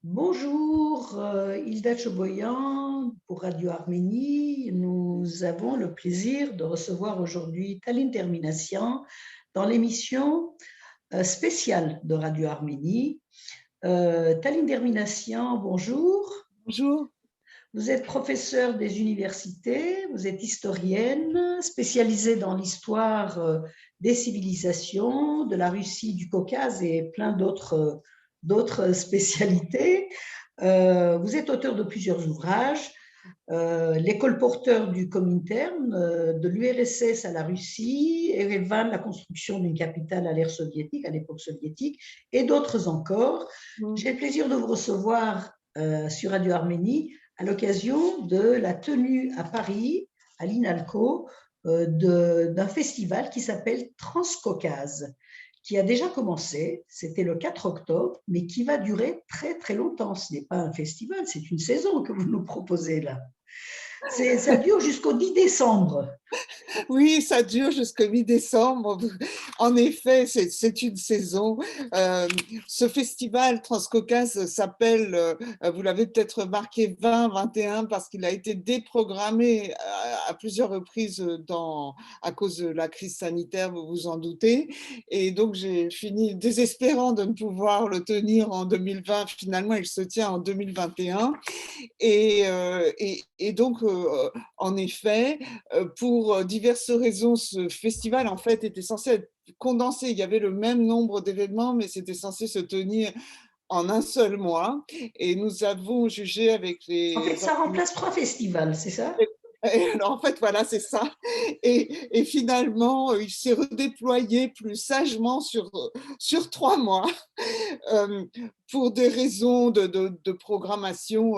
Bonjour, Hilda Choboyan pour Radio Arménie. Nous avons le plaisir de recevoir aujourd'hui Taline Terminassian dans l'émission spéciale de Radio Arménie. Taline Terminassian, bonjour. Bonjour. Vous êtes professeure des universités, vous êtes historienne spécialisée dans l'histoire des civilisations, de la Russie, du Caucase et plein d'autres spécialités. Vous êtes auteur de plusieurs ouvrages, Les colporteurs du Comintern, de l'URSS à la Russie, Erevan, la construction d'une capitale à l'ère soviétique, à l'époque soviétique, et d'autres encore. J'ai le plaisir de vous recevoir sur Radio Arménie à l'occasion de la tenue à Paris, à l'INALCO, d'un festival qui s'appelle Transcaucase, qui a déjà commencé, c'était le 4 octobre, mais qui va durer très très longtemps. Ce n'est pas un festival, c'est une saison que vous nous proposez là. Ça dure jusqu'au 10 décembre. Oui, ça dure jusqu'au mi-décembre. En effet, c'est une saison. Ce festival Transcaucase s'appelle, vous l'avez peut-être remarqué, 2021 parce qu'il a été déprogrammé à plusieurs reprises à cause de la crise sanitaire, vous vous en doutez. Et donc, j'ai fini désespérant de ne pouvoir le tenir en 2020. Finalement, il se tient en 2021. Et donc, en effet, pour diverses raisons, ce festival, en fait, était censé être condensé. Il y avait le même nombre d'événements, mais c'était censé se tenir en un seul mois. Et nous avons jugé avec En fait, les... ça remplace 3 festivals, c'est ça? Et alors, en fait, voilà, c'est ça. Et finalement, il s'est redéployé plus sagement sur 3 mois. Euh, pour des raisons de programmation,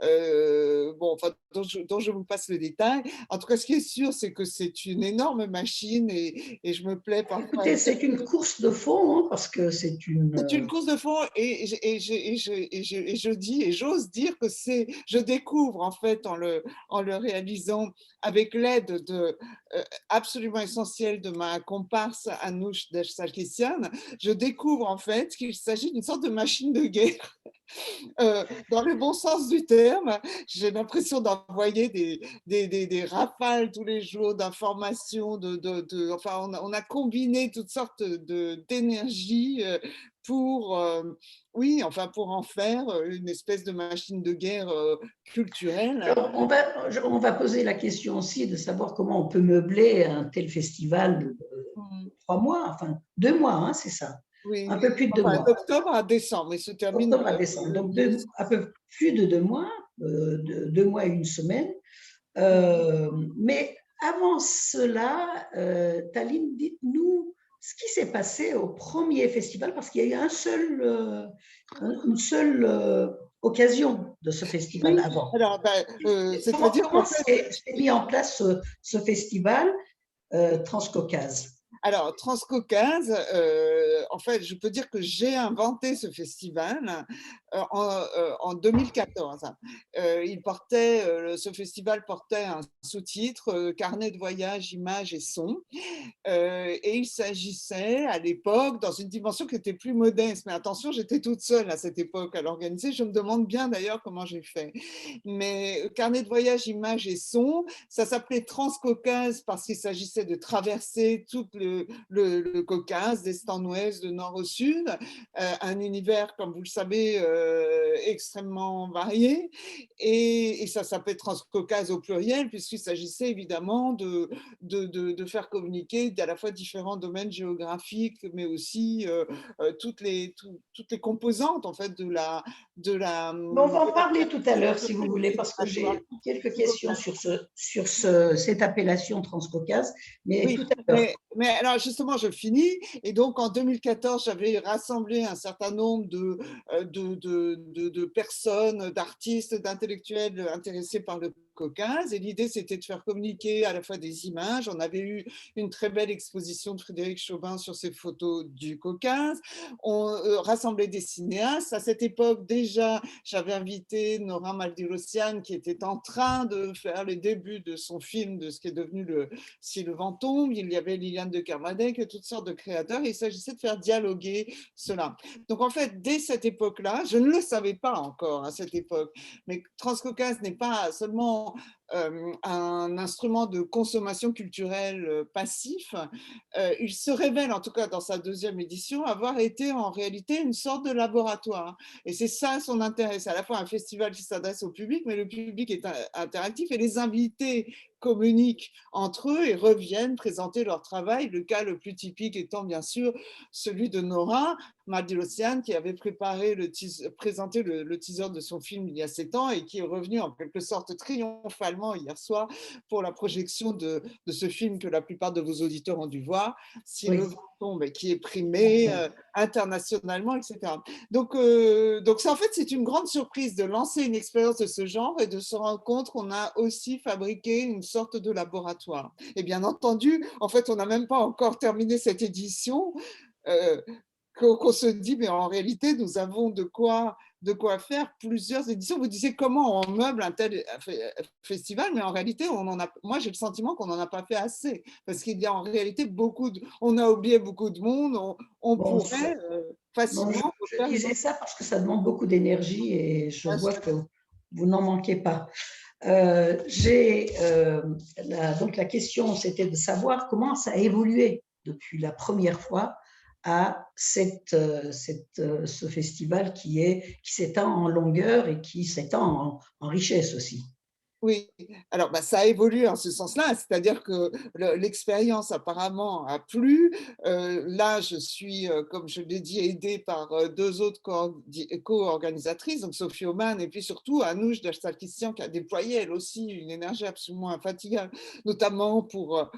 bon, enfin, dont je vous passe le détail. En tout cas, ce qui est sûr, c'est que c'est une énorme machine et je me plais parfois. Écoutez, c'est une course de fond, hein, parce que c'est une... C'est une course de fond et je dis et j'ose dire que je découvre en fait en le réalisant avec l'aide absolument essentielle de ma comparse Anouche Sarkissian, je découvre en fait qu'il s'agit d'une sorte de machine de guerre. Dans le bon sens du terme, j'ai l'impression d'envoyer des rafales tous les jours d'informations, enfin, on a combiné toutes sortes d'énergie pour, oui, enfin, pour en faire une espèce de machine de guerre culturelle. Alors, on va poser la question aussi de savoir comment on peut meubler un tel festival de 3 mois, enfin 2 mois, hein, c'est ça, Oui, un peu plus de 2 enfin, mois, d'octobre à décembre, il se termine octobre à décembre, le donc 10. un peu plus de 2 mois, 2 mois et une semaine. Mais avant cela, Taline, dites-nous ce qui s'est passé au premier festival, parce qu'il y a eu une seule occasion de ce festival Oui, avant. alors, c'est-à-dire Comment qu'en fait, s'est mis en place ce festival Transcaucase? alors, Transcaucase, en fait, je peux dire que j'ai inventé ce festival en 2014. Ce festival portait un sous-titre, Carnet de voyage, images et sons. Et il s'agissait à l'époque, dans une dimension qui était plus modeste, mais attention, j'étais toute seule à cette époque à l'organiser, je me demande bien d'ailleurs comment j'ai fait. Mais carnet de voyage, images et sons, ça s'appelait Transcaucase parce qu'il s'agissait de traverser tout le Caucase, d'est en ouest, de nord au sud, un univers, comme vous le savez, extrêmement varié, et ça s'appelait Transcaucase au pluriel, puisqu'il s'agissait évidemment de faire communiquer à la fois différents domaines géographiques, mais aussi toutes les composantes en fait On va en parler tout à l'heure, si vous voulez, parce que j'ai quelques questions sur cette appellation Transcaucase, mais Oui, tout à l'heure. mais alors justement, je finis. Et donc, en 2014, j'avais rassemblé un certain nombre de personnes, d'artistes, d'intellectuels intéressés par le Caucase. Et l'idée, c'était de faire communiquer à la fois des images. On avait eu une très belle exposition de Frédéric Chauvin sur ces photos du Caucase. On rassemblait des cinéastes. À cette époque, déjà, j'avais invité Nora Maldirassian, qui était en train de faire les débuts de son film, de ce qui est devenu le Si le vent tombe. Il y avait Liliane de Kermadec, toutes sortes de créateurs. Et il s'agissait de faire dialoguer cela. Donc, en fait, dès cette époque-là, je ne le savais pas encore à cette époque, mais Transcaucase n'est pas seulement un instrument de consommation culturelle passif, il se révèle, en tout cas dans sa deuxième édition, avoir été en réalité une sorte de laboratoire. Et c'est ça son intérêt. C'est à la fois un festival qui s'adresse au public, mais le public est interactif et les invités communiquent entre eux et reviennent présenter leur travail. Le cas le plus typique étant bien sûr celui de Nora Maldirassian, qui avait présenté le teaser de son film il y a 7 ans et qui est revenu en quelque sorte triomphalement hier soir pour la projection de ce film que la plupart de vos auditeurs ont dû voir, Si le vent tombe, et qui est primé internationalement, etc. Donc ça, en fait, c'est une grande surprise de lancer une expérience de ce genre et de se rendre compte qu'on a aussi fabriqué une sorte de laboratoire. Et bien entendu, en fait, on n'a même pas encore terminé cette édition, qu'on se dit, mais en réalité, nous avons de quoi faire plusieurs éditions. Vous disiez comment on meuble un tel festival, mais en réalité, moi, j'ai le sentiment qu'on n'en a pas fait assez, parce qu'il y a en réalité on a oublié beaucoup de monde, on pourrait facilement je disais ça parce que ça demande beaucoup d'énergie et je vois que vous n'en manquez pas. Donc la question, c'était de savoir comment ça a évolué depuis la première fois à ce festival qui s'étend en longueur et qui s'étend en richesse aussi. Oui, alors ça a évolué en ce sens-là, c'est-à-dire que l'expérience apparemment a plu. Là, je suis, comme je l'ai dit, aidée par 2 autres co-organisatrices, donc Sophie Oman et puis surtout Anouche Dachsarkissian, qui a déployé elle aussi une énergie absolument infatigable, notamment pour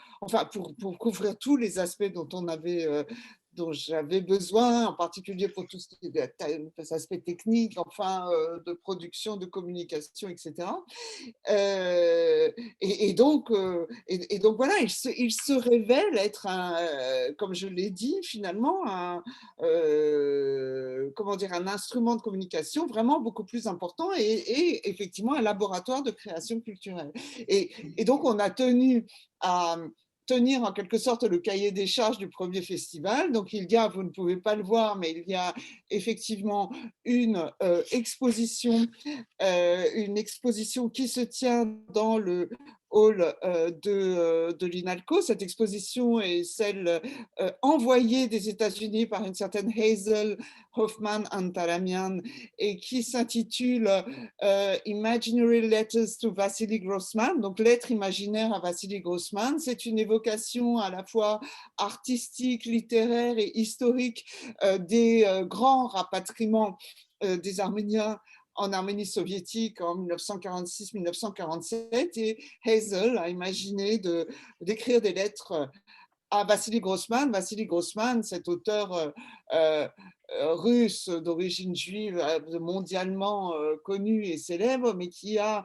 couvrir tous les aspects dont j'avais besoin, en particulier pour tout ce qui est des aspects techniques, de production, de communication, etc. Et donc voilà, il se révèle être comme je l'ai dit, finalement, un instrument de communication vraiment beaucoup plus important et effectivement un laboratoire de création culturelle. Et donc, on a tenu à tenir en quelque sorte le cahier des charges du premier festival. Donc, il y a, vous ne pouvez pas le voir, mais il y a effectivement une exposition qui se tient dans le hall de l'INALCO. Cette exposition est celle envoyée des États-Unis par une certaine Hazel Hoffman Antaramian et qui s'intitule Imaginary Letters to Vassili Grossman, donc lettres imaginaires à Vassili Grossman. C'est une évocation à la fois artistique, littéraire et historique des grands rapatriements des Arméniens en Arménie soviétique en 1946-1947, et Hazel a imaginé d'écrire des lettres à Vassili Grossman. Vassili Grossman, cet auteur russe d'origine juive mondialement connu et célèbre, mais qui a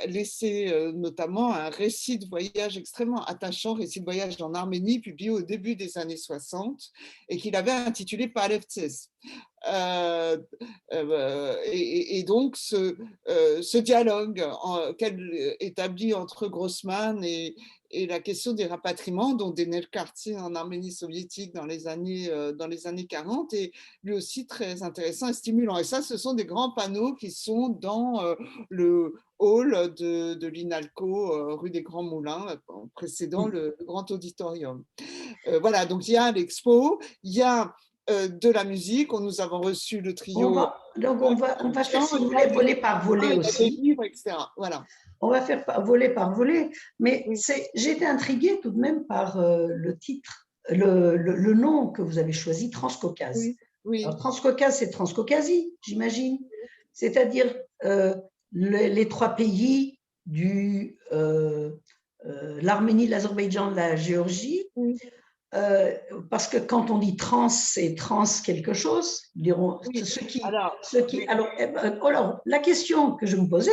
laissé notamment un récit de voyage extrêmement attachant, récit de voyage en Arménie, publié au début des années 60, et qu'il avait intitulé Palevtses. Et donc ce dialogue qu'elle établit entre Grossman et la question des rapatriements, dont Denel Kartsin en Arménie soviétique dans les années 40, est lui aussi très intéressant et stimulant. Et ça, ce sont des grands panneaux qui sont dans le hall de l'INALCO, rue des Grands Moulins, précédant le grand auditorium. Voilà, donc il y a l'expo, il y a de la musique. Nous avons reçu le trio. On va faire, si vous voulez, volet par volet aussi. Des livres, etc. Voilà. On va faire volet par volet, mais j'ai été intriguée tout de même par le titre, le nom que vous avez choisi, Transcaucase. Oui. Alors, Transcaucase, c'est Transcaucasie, j'imagine. C'est-à-dire les 3 pays l'Arménie, l'Azerbaïdjan, la Géorgie. Parce que quand on dit trans, c'est trans quelque chose. Alors, la question que je me posais,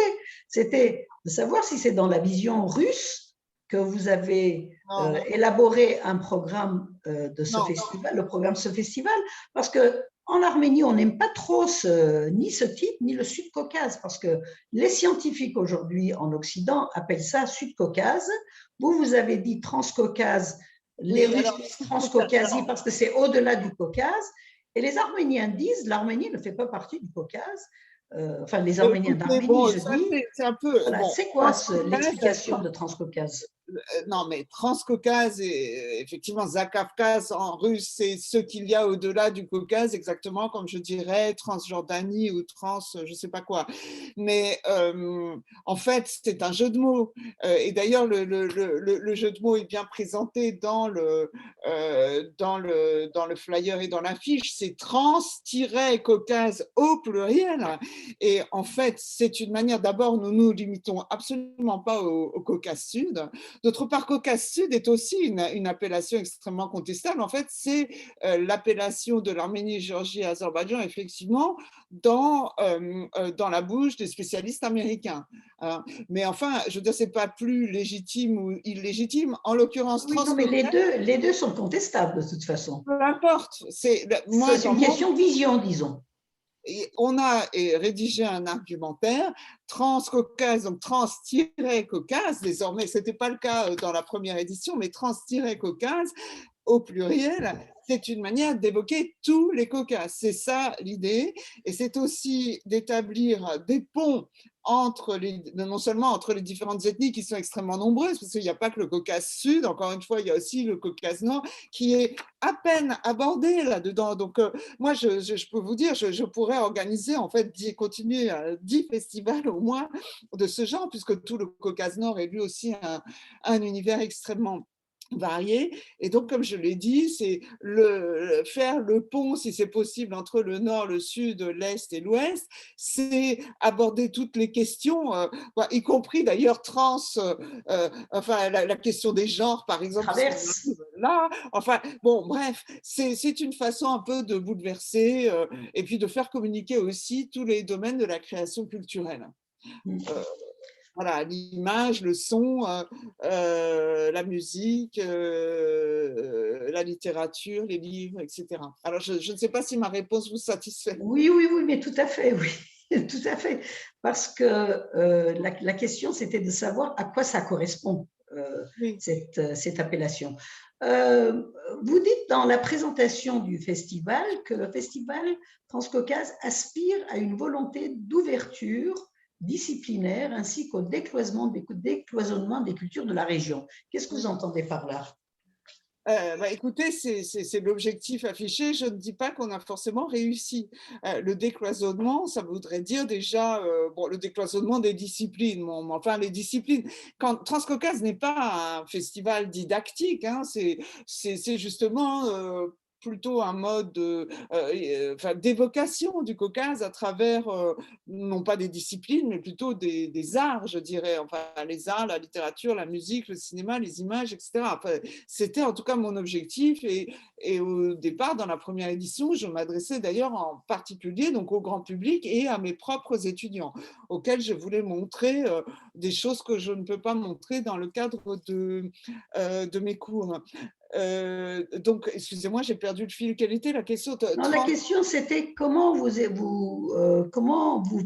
c'était de savoir si c'est dans la vision russe que vous avez Non, non, élaboré un programme de ce non. festival, le programme de ce festival, parce que en Arménie, on n'aime pas trop ni ce type, ni le Sud-Caucase, parce que les scientifiques aujourd'hui en Occident appellent ça Sud-Caucase. Vous, vous avez dit Transcaucase, les Oui, Russes alors, disent Transcaucasie parce que c'est au-delà du Caucase, et les Arméniens disent l'Arménie ne fait pas partie du Caucase. Enfin, les Arméniens écoutez, d'Arménie, bon, je ça, dis, c'est un peu, voilà, bon, c'est quoi Transcaucase, l'explication de Transcaucase? non, mais Transcaucase et effectivement Zakavkaz en russe, c'est ce qu'il y a au-delà du Caucase, exactement comme je dirais Transjordanie ou je sais pas quoi. Mais en fait, c'est un jeu de mots. Et d'ailleurs, le jeu de mots est bien présenté dans le flyer et dans l'affiche. C'est Trans-Caucase au pluriel. Et en fait, c'est une manière, d'abord, nous nous limitons absolument pas au Caucase Sud. D'autre part, Caucase Sud est aussi une appellation extrêmement contestable. En fait, c'est l'appellation de l'Arménie, Géorgie et Azerbaïdjan, effectivement, dans la bouche des spécialistes américains. Hein. Mais enfin, je veux dire, c'est pas plus légitime ou illégitime. En l'occurrence, Oui, non, mais Transcaucase, les deux sont contestables de toute façon. peu importe. Moi, C'est dans une question de vision, disons. et on a rédigé un argumentaire Transcaucase, donc trans-caucase, désormais, ce n'était pas le cas dans la première édition, mais trans-caucase, au pluriel, c'est une manière d'évoquer tous les Caucases. C'est ça l'idée. Et c'est aussi d'établir des ponts non seulement entre les différentes ethnies qui sont extrêmement nombreuses, parce qu'il n'y a pas que le Caucase Sud, encore une fois, il y a aussi le Caucase Nord qui est à peine abordé là-dedans. Donc, moi, je peux vous dire, je pourrais organiser, en fait, continuer 10 festivals au moins de ce genre, puisque tout le Caucase Nord est lui aussi un univers extrêmement varié. Et donc, comme je l'ai dit, c'est faire le pont, si c'est possible, entre le nord, le sud, l'est et l'ouest. C'est aborder toutes les questions, y compris d'ailleurs enfin la question des genres, par exemple, puisqu'on Traverse. arrive là. Enfin, bon, bref, c'est une façon un peu de bouleverser et puis de faire communiquer aussi tous les domaines de la création culturelle. Euh, voilà, l'image, le son, la musique, la littérature, les livres, etc. Alors, je ne sais pas si ma réponse vous satisfait. Oui, oui, oui, mais tout à fait, oui, tout à fait. Parce que la question, c'était de savoir à quoi ça correspond, Oui. cette appellation. Euh, Vous dites dans la présentation du festival que le festival Transcaucase aspire à une volonté d'ouverture disciplinaire ainsi qu'au décloisonnement des cultures de la région. Qu'est-ce que vous entendez par là? Écoutez, c'est l'objectif affiché. Je ne dis pas qu'on a forcément réussi. Le décloisonnement, ça voudrait dire déjà bon, le décloisonnement des disciplines. Bon, enfin, les disciplines. Transcaucase n'est pas un festival didactique, hein, c'est justement plutôt un mode enfin, d'évocation du Caucase à travers non pas des disciplines, mais plutôt des arts, je dirais. Enfin, les arts, la littérature, la musique, le cinéma, les images, etc. Enfin, c'était en tout cas mon objectif et au départ, dans la première édition, je m'adressais d'ailleurs en particulier donc, au grand public et à mes propres étudiants, auxquels je voulais montrer des choses que je ne peux pas montrer dans le cadre de mes cours. Donc, excusez-moi, j'ai perdu le fil. Quelle était la question? Non, la question, c'était comment vous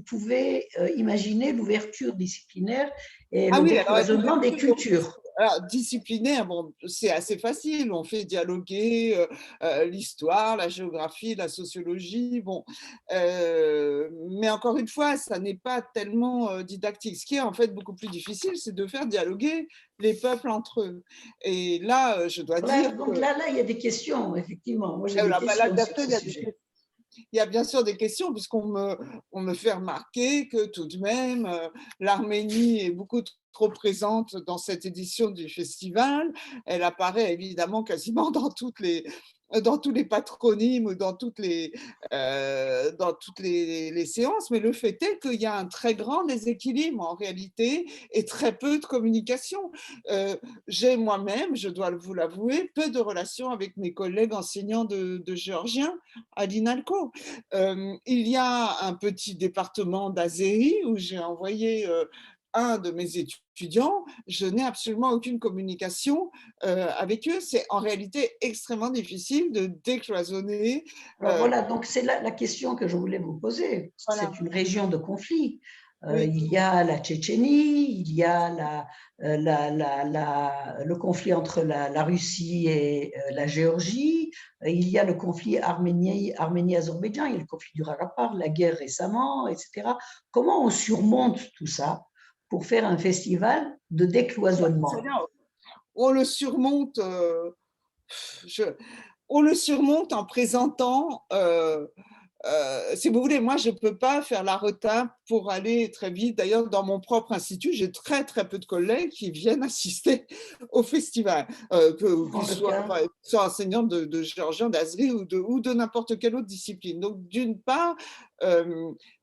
pouvez imaginer l'ouverture disciplinaire et Ah le oui, alors décloisonnement des cultures. alors, disciplinaire, bon, c'est assez facile. On fait dialoguer l'histoire, la géographie, la sociologie. Bon, mais encore une fois, ça n'est pas tellement didactique. Ce qui est en fait beaucoup plus difficile, c'est de faire dialoguer les peuples entre eux. Et là, je dois Voilà, dire donc que là, il y a des questions, effectivement. Moi, j'ai des là, questions bien sur sûr, ce sujet. il y a bien sûr des questions, on me fait remarquer que tout de même, l'Arménie est beaucoup trop présente dans cette édition du festival. Elle apparaît évidemment quasiment dans tous les patronymes ou dans toutes les séances, mais le fait est qu'il y a un très grand déséquilibre en réalité et très peu de communication. J'ai moi-même, je dois vous l'avouer, peu de relations avec mes collègues enseignants de géorgien à l'INALCO. Il y a un petit département d'Azérie où j'ai envoyé un de mes étudiants, je n'ai absolument aucune communication avec eux. C'est en réalité extrêmement difficile de décloisonner. Alors voilà, donc c'est la question que je voulais vous poser. Voilà. C'est une région de conflit. Oui. Il y a la Tchétchénie, il y a le conflit entre la Russie et la Géorgie, il y a le conflit Arménie-Azerbaïdjan, il y a le conflit du Rarapar, la guerre récemment, etc. Comment on surmonte tout ça pour faire un festival de décloisonnement? On le surmonte, on le surmonte en présentant si vous voulez, moi, je ne peux pas faire la retape pour aller très vite. D'ailleurs, dans mon propre institut, j'ai très, très peu de collègues qui viennent assister au festival, qu'ils soient enseignants de géorgien, d'azeri ou de n'importe quelle autre discipline. Donc, d'une part,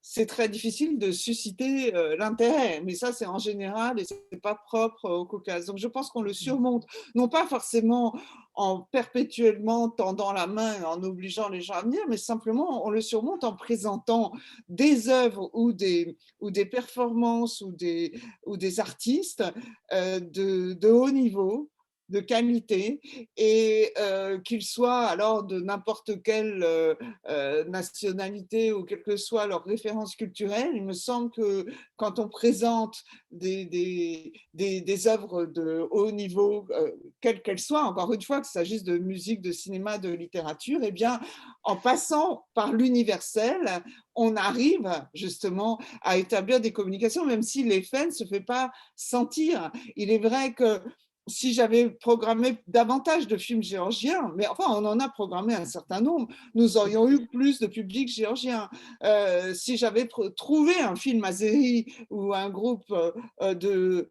c'est très difficile de susciter l'intérêt, mais ça, c'est en général et ce n'est pas propre au Caucase. Donc, je pense qu'on le surmonte, non pas forcément en perpétuellement tendant la main et en obligeant les gens à venir, mais simplement on le surmonte en présentant des œuvres ou des performances ou des artistes de haut niveau, de qualité, et qu'ils soient alors de n'importe quelle nationalité ou quelle que soit leur référence culturelle. Il me semble que quand on présente des œuvres de haut niveau, quelles qu'elles soient, encore une fois, qu'il s'agisse de musique, de cinéma, de littérature, eh bien, en passant par l'universel, on arrive justement à établir des communications, même si l'effet ne se fait pas sentir. Il est vrai que si j'avais programmé davantage de films géorgiens, mais enfin, on en a programmé un certain nombre, nous aurions eu plus de public géorgien. Si j'avais trouvé un film azéri ou un groupe de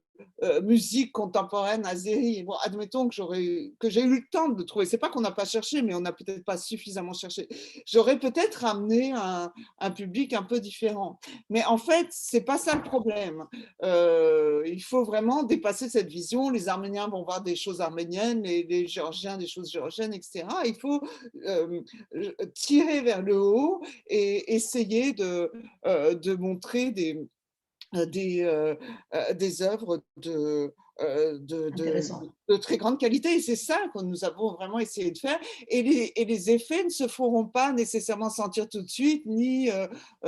musique contemporaine azéri, bon, admettons que j'ai eu le temps de trouver, c'est pas qu'on n'a pas cherché, mais on n'a peut-être pas suffisamment cherché, j'aurais peut-être amené un public un peu différent. Mais en fait, c'est pas ça le problème. Il faut vraiment dépasser cette vision. Les Arméniens vont voir des choses arméniennes, les Géorgiens des choses géorgiennes, etc. Il faut tirer vers le haut et essayer de montrer des œuvres de très grande qualité. Et c'est ça que nous avons vraiment essayé de faire. Et les effets ne se feront pas nécessairement sentir tout de suite, ni,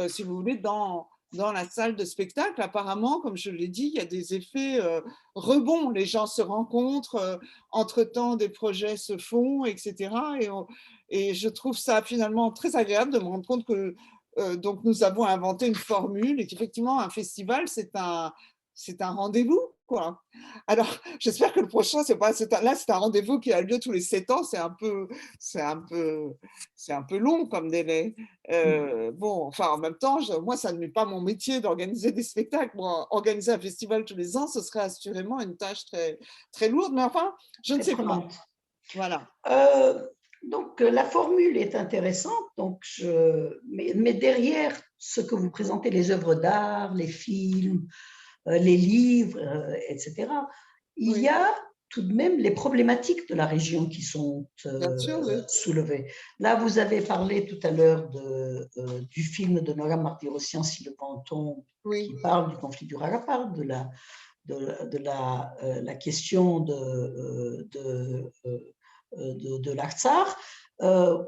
si vous voulez, dans la salle de spectacle. Apparemment, comme je l'ai dit, il y a des effets rebonds. Les gens se rencontrent, entre-temps, des projets se font, etc. Et je trouve ça finalement très agréable de me rendre compte que donc, nous avons inventé une formule et qu'effectivement, un festival, c'est un rendez-vous, quoi. Alors, j'espère que le prochain, c'est un rendez-vous qui a lieu tous les 7 ans. C'est un peu long comme délai. Bon, enfin, en même temps, moi, ça n'est pas mon métier d'organiser des spectacles. Moi, organiser un festival tous les ans, ce serait assurément une tâche très, très lourde. Mais enfin, je ne sais pas. Voilà. Donc, la formule est intéressante, mais derrière ce que vous présentez, les œuvres d'art, les films, les livres, etc., il y a tout de même les problématiques de la région qui sont soulevées. Là, vous avez parlé tout à l'heure du film de Nora Martirosyan, Si le Panton, qui parle du conflit du Rarapar, de la question de l'Artsar.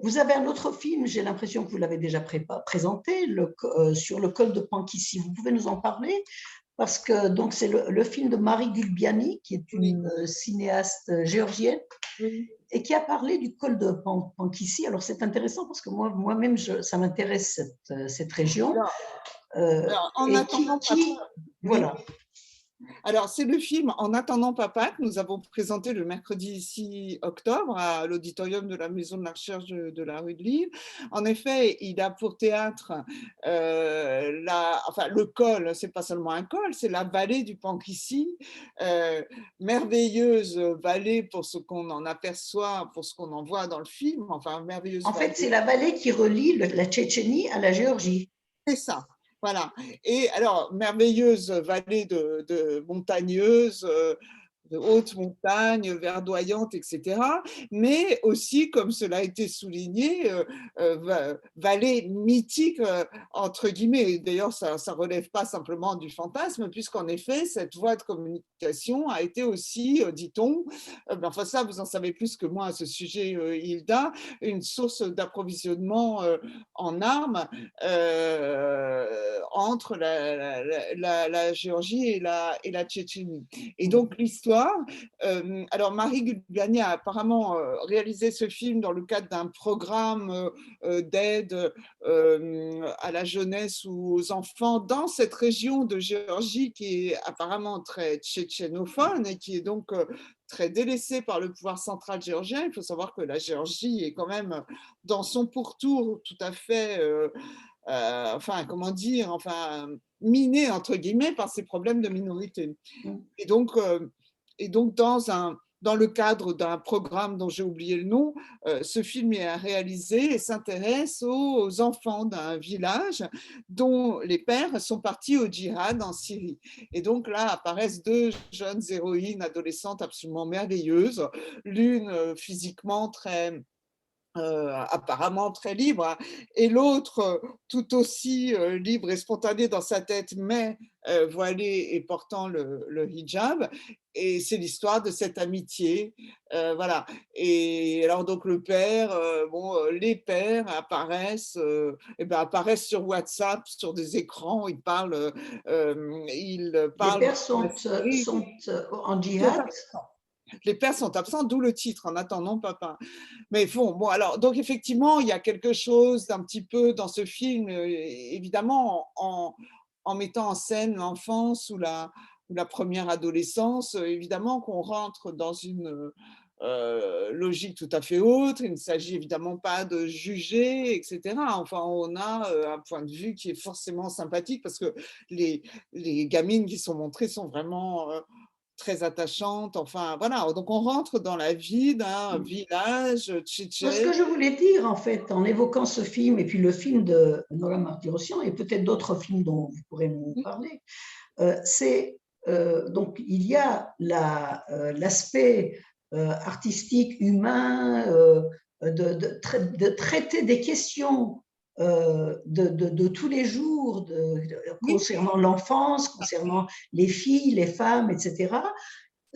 Vous avez un autre film, j'ai l'impression que vous l'avez déjà présenté, sur le col de Pankissi. Vous pouvez nous en parler? Parce que donc c'est le film de Marie Gulbiani, qui est une cinéaste géorgienne, et qui a parlé du col de Pankissi. Alors c'est intéressant parce que moi-même, ça m'intéresse cette région. En attendant, voilà. Alors, c'est le film En attendant papa que nous avons présenté le mercredi 6 octobre à l'auditorium de la Maison de la Recherche de la rue de Lille. En effet, il a pour théâtre le col, c'est pas seulement un col, c'est la vallée du Pankissi, merveilleuse vallée pour ce qu'on en aperçoit, pour ce qu'on en voit dans le film. Enfin, merveilleuse. En fait, c'est la vallée qui relie la Tchétchénie à la Géorgie. C'est ça. Voilà. Et alors, merveilleuse vallée de montagneuse, de hautes montagnes verdoyantes, etc. Mais aussi, comme cela a été souligné, vallée mythique, entre guillemets. D'ailleurs, ça ne relève pas simplement du fantasme, puisqu'en effet, cette voie de communication a été aussi, dit-on, mais enfin ça, vous en savez plus que moi à ce sujet, Hilda, une source d'approvisionnement en armes entre la Géorgie et la Tchétchénie. Et donc l'histoire, alors Marie Gulbiani a apparemment réalisé ce film dans le cadre d'un programme d'aide à la jeunesse ou aux enfants dans cette région de Géorgie qui est apparemment très tchétchénophone et qui est donc très délaissée par le pouvoir central géorgien. Il faut savoir que la Géorgie est quand même dans son pourtour tout à fait, enfin, comment dire, enfin, minée, entre guillemets, par ces problèmes de minorité. Et donc, dans le cadre d'un programme dont j'ai oublié le nom, ce film est réalisé et s'intéresse aux enfants d'un village dont les pères sont partis au djihad en Syrie. Et donc là apparaissent deux jeunes héroïnes adolescentes absolument merveilleuses, l'une physiquement très apparemment très libre, hein, et l'autre tout aussi libre et spontané dans sa tête, mais voilée et portant le hijab. Et c'est l'histoire de cette amitié, voilà. Et alors donc le père, les pères apparaissent, et ben, apparaissent sur WhatsApp, sur des écrans, ils Les parlent pères de la Syrie, sont en sont djihad. absents. Les pères sont absents, d'où le titre, En attendant papa. Mais bon, alors, donc effectivement, il y a quelque chose d'un petit peu dans ce film, évidemment, en mettant en scène l'enfance ou la première adolescence, évidemment qu'on rentre dans une logique tout à fait autre. Il ne s'agit évidemment pas de juger, etc. Enfin, on a un point de vue qui est forcément sympathique parce que les gamines qui sont montrées sont vraiment très attachante. Enfin, voilà. Donc, on rentre dans la vie d'un village Ce tchétchène. que je voulais dire, en fait, en évoquant ce film et puis le film de Nora Martirosyan et peut-être d'autres films dont vous pourrez nous parler, c'est donc il y a l'aspect artistique, humain, de traiter des questions de tous les jours Oui, concernant l'enfance, concernant les filles, les femmes, etc.,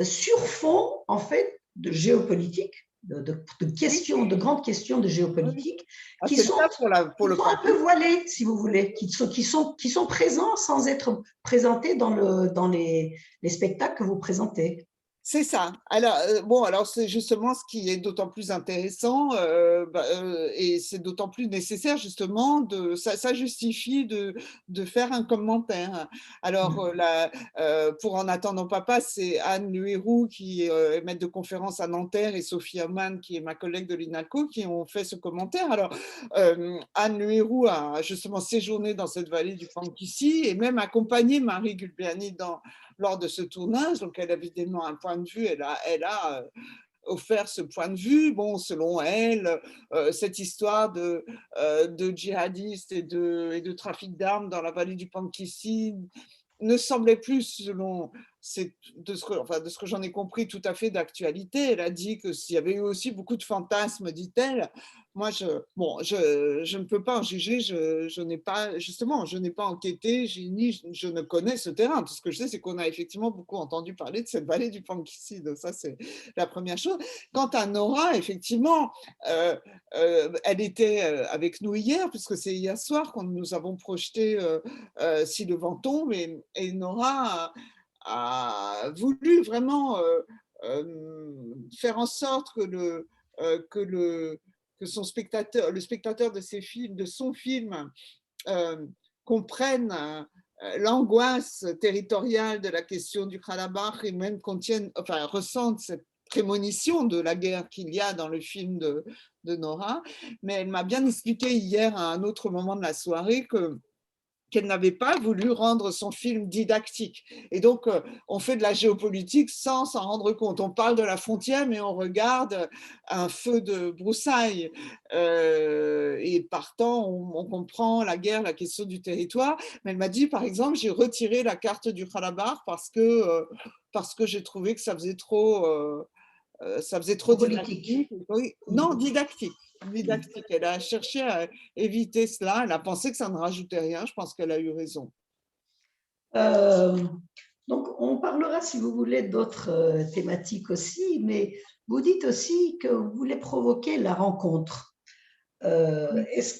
sur fond, en fait, de géopolitique, oui, questions, de grandes questions de oui. géopolitique, Ah, qui c'est le sont, cas pour qui le sont un peu campus. voilées, si vous voulez, qui sont présents sans être présentés dans les spectacles que vous présentez. C'est ça. Alors, bon, alors c'est justement ce qui est d'autant plus intéressant et c'est d'autant plus nécessaire justement ça justifie de faire un commentaire. Alors, pour En attendant papa, c'est Anne Luérou qui est maître de conférence à Nanterre et Sophie Hamann qui est ma collègue de l'INALCO qui ont fait ce commentaire. Alors, Anne Luérou a justement séjourné dans cette vallée du Pankissi et même accompagné Marie Gulbiani lors de ce tournage. Donc, elle a évidemment un point de vue, elle a offert ce point de vue. Bon, selon elle, cette histoire de djihadistes et de trafic d'armes dans la vallée du Pankissi ne semblait plus, selon de ce que j'en ai compris, tout à fait d'actualité. Elle a dit que s'il y avait eu aussi beaucoup de fantasmes, dit-elle. Moi, je ne peux pas en juger. Je n'ai pas, justement, je n'ai pas enquêté, je ne connais ce terrain. Tout ce que je sais, c'est qu'on a effectivement beaucoup entendu parler de cette vallée du Pankissi. Donc ça, c'est la première chose. Quant à Nora, effectivement, elle était avec nous hier, puisque c'est hier soir quand nous avons projeté Si le vent tombe, et Nora a voulu vraiment faire en sorte que que son spectateur, le spectateur de ses films, de son film, comprenne l'angoisse territoriale de la question du Karabakh et même enfin, ressente cette prémonition de la guerre qu'il y a dans le film de Nora. Mais elle m'a bien expliqué hier à un autre moment de la soirée qu'elle n'avait pas voulu rendre son film didactique. Et donc, on fait de la géopolitique sans s'en rendre compte. On parle de la frontière, mais on regarde un feu de broussailles. et partant, on comprend la guerre, la question du territoire. Mais elle m'a dit, par exemple, j'ai retiré la carte du Karabakh parce que j'ai trouvé que ça faisait trop En politique. didactique. Oui, non, didactique. Didactique. Elle a cherché à éviter cela. Elle a pensé que ça ne rajoutait rien. Je pense qu'elle a eu raison. Euh, donc, on parlera, si vous voulez, d'autres thématiques aussi, mais vous dites aussi que vous voulez provoquer la rencontre. Est-ce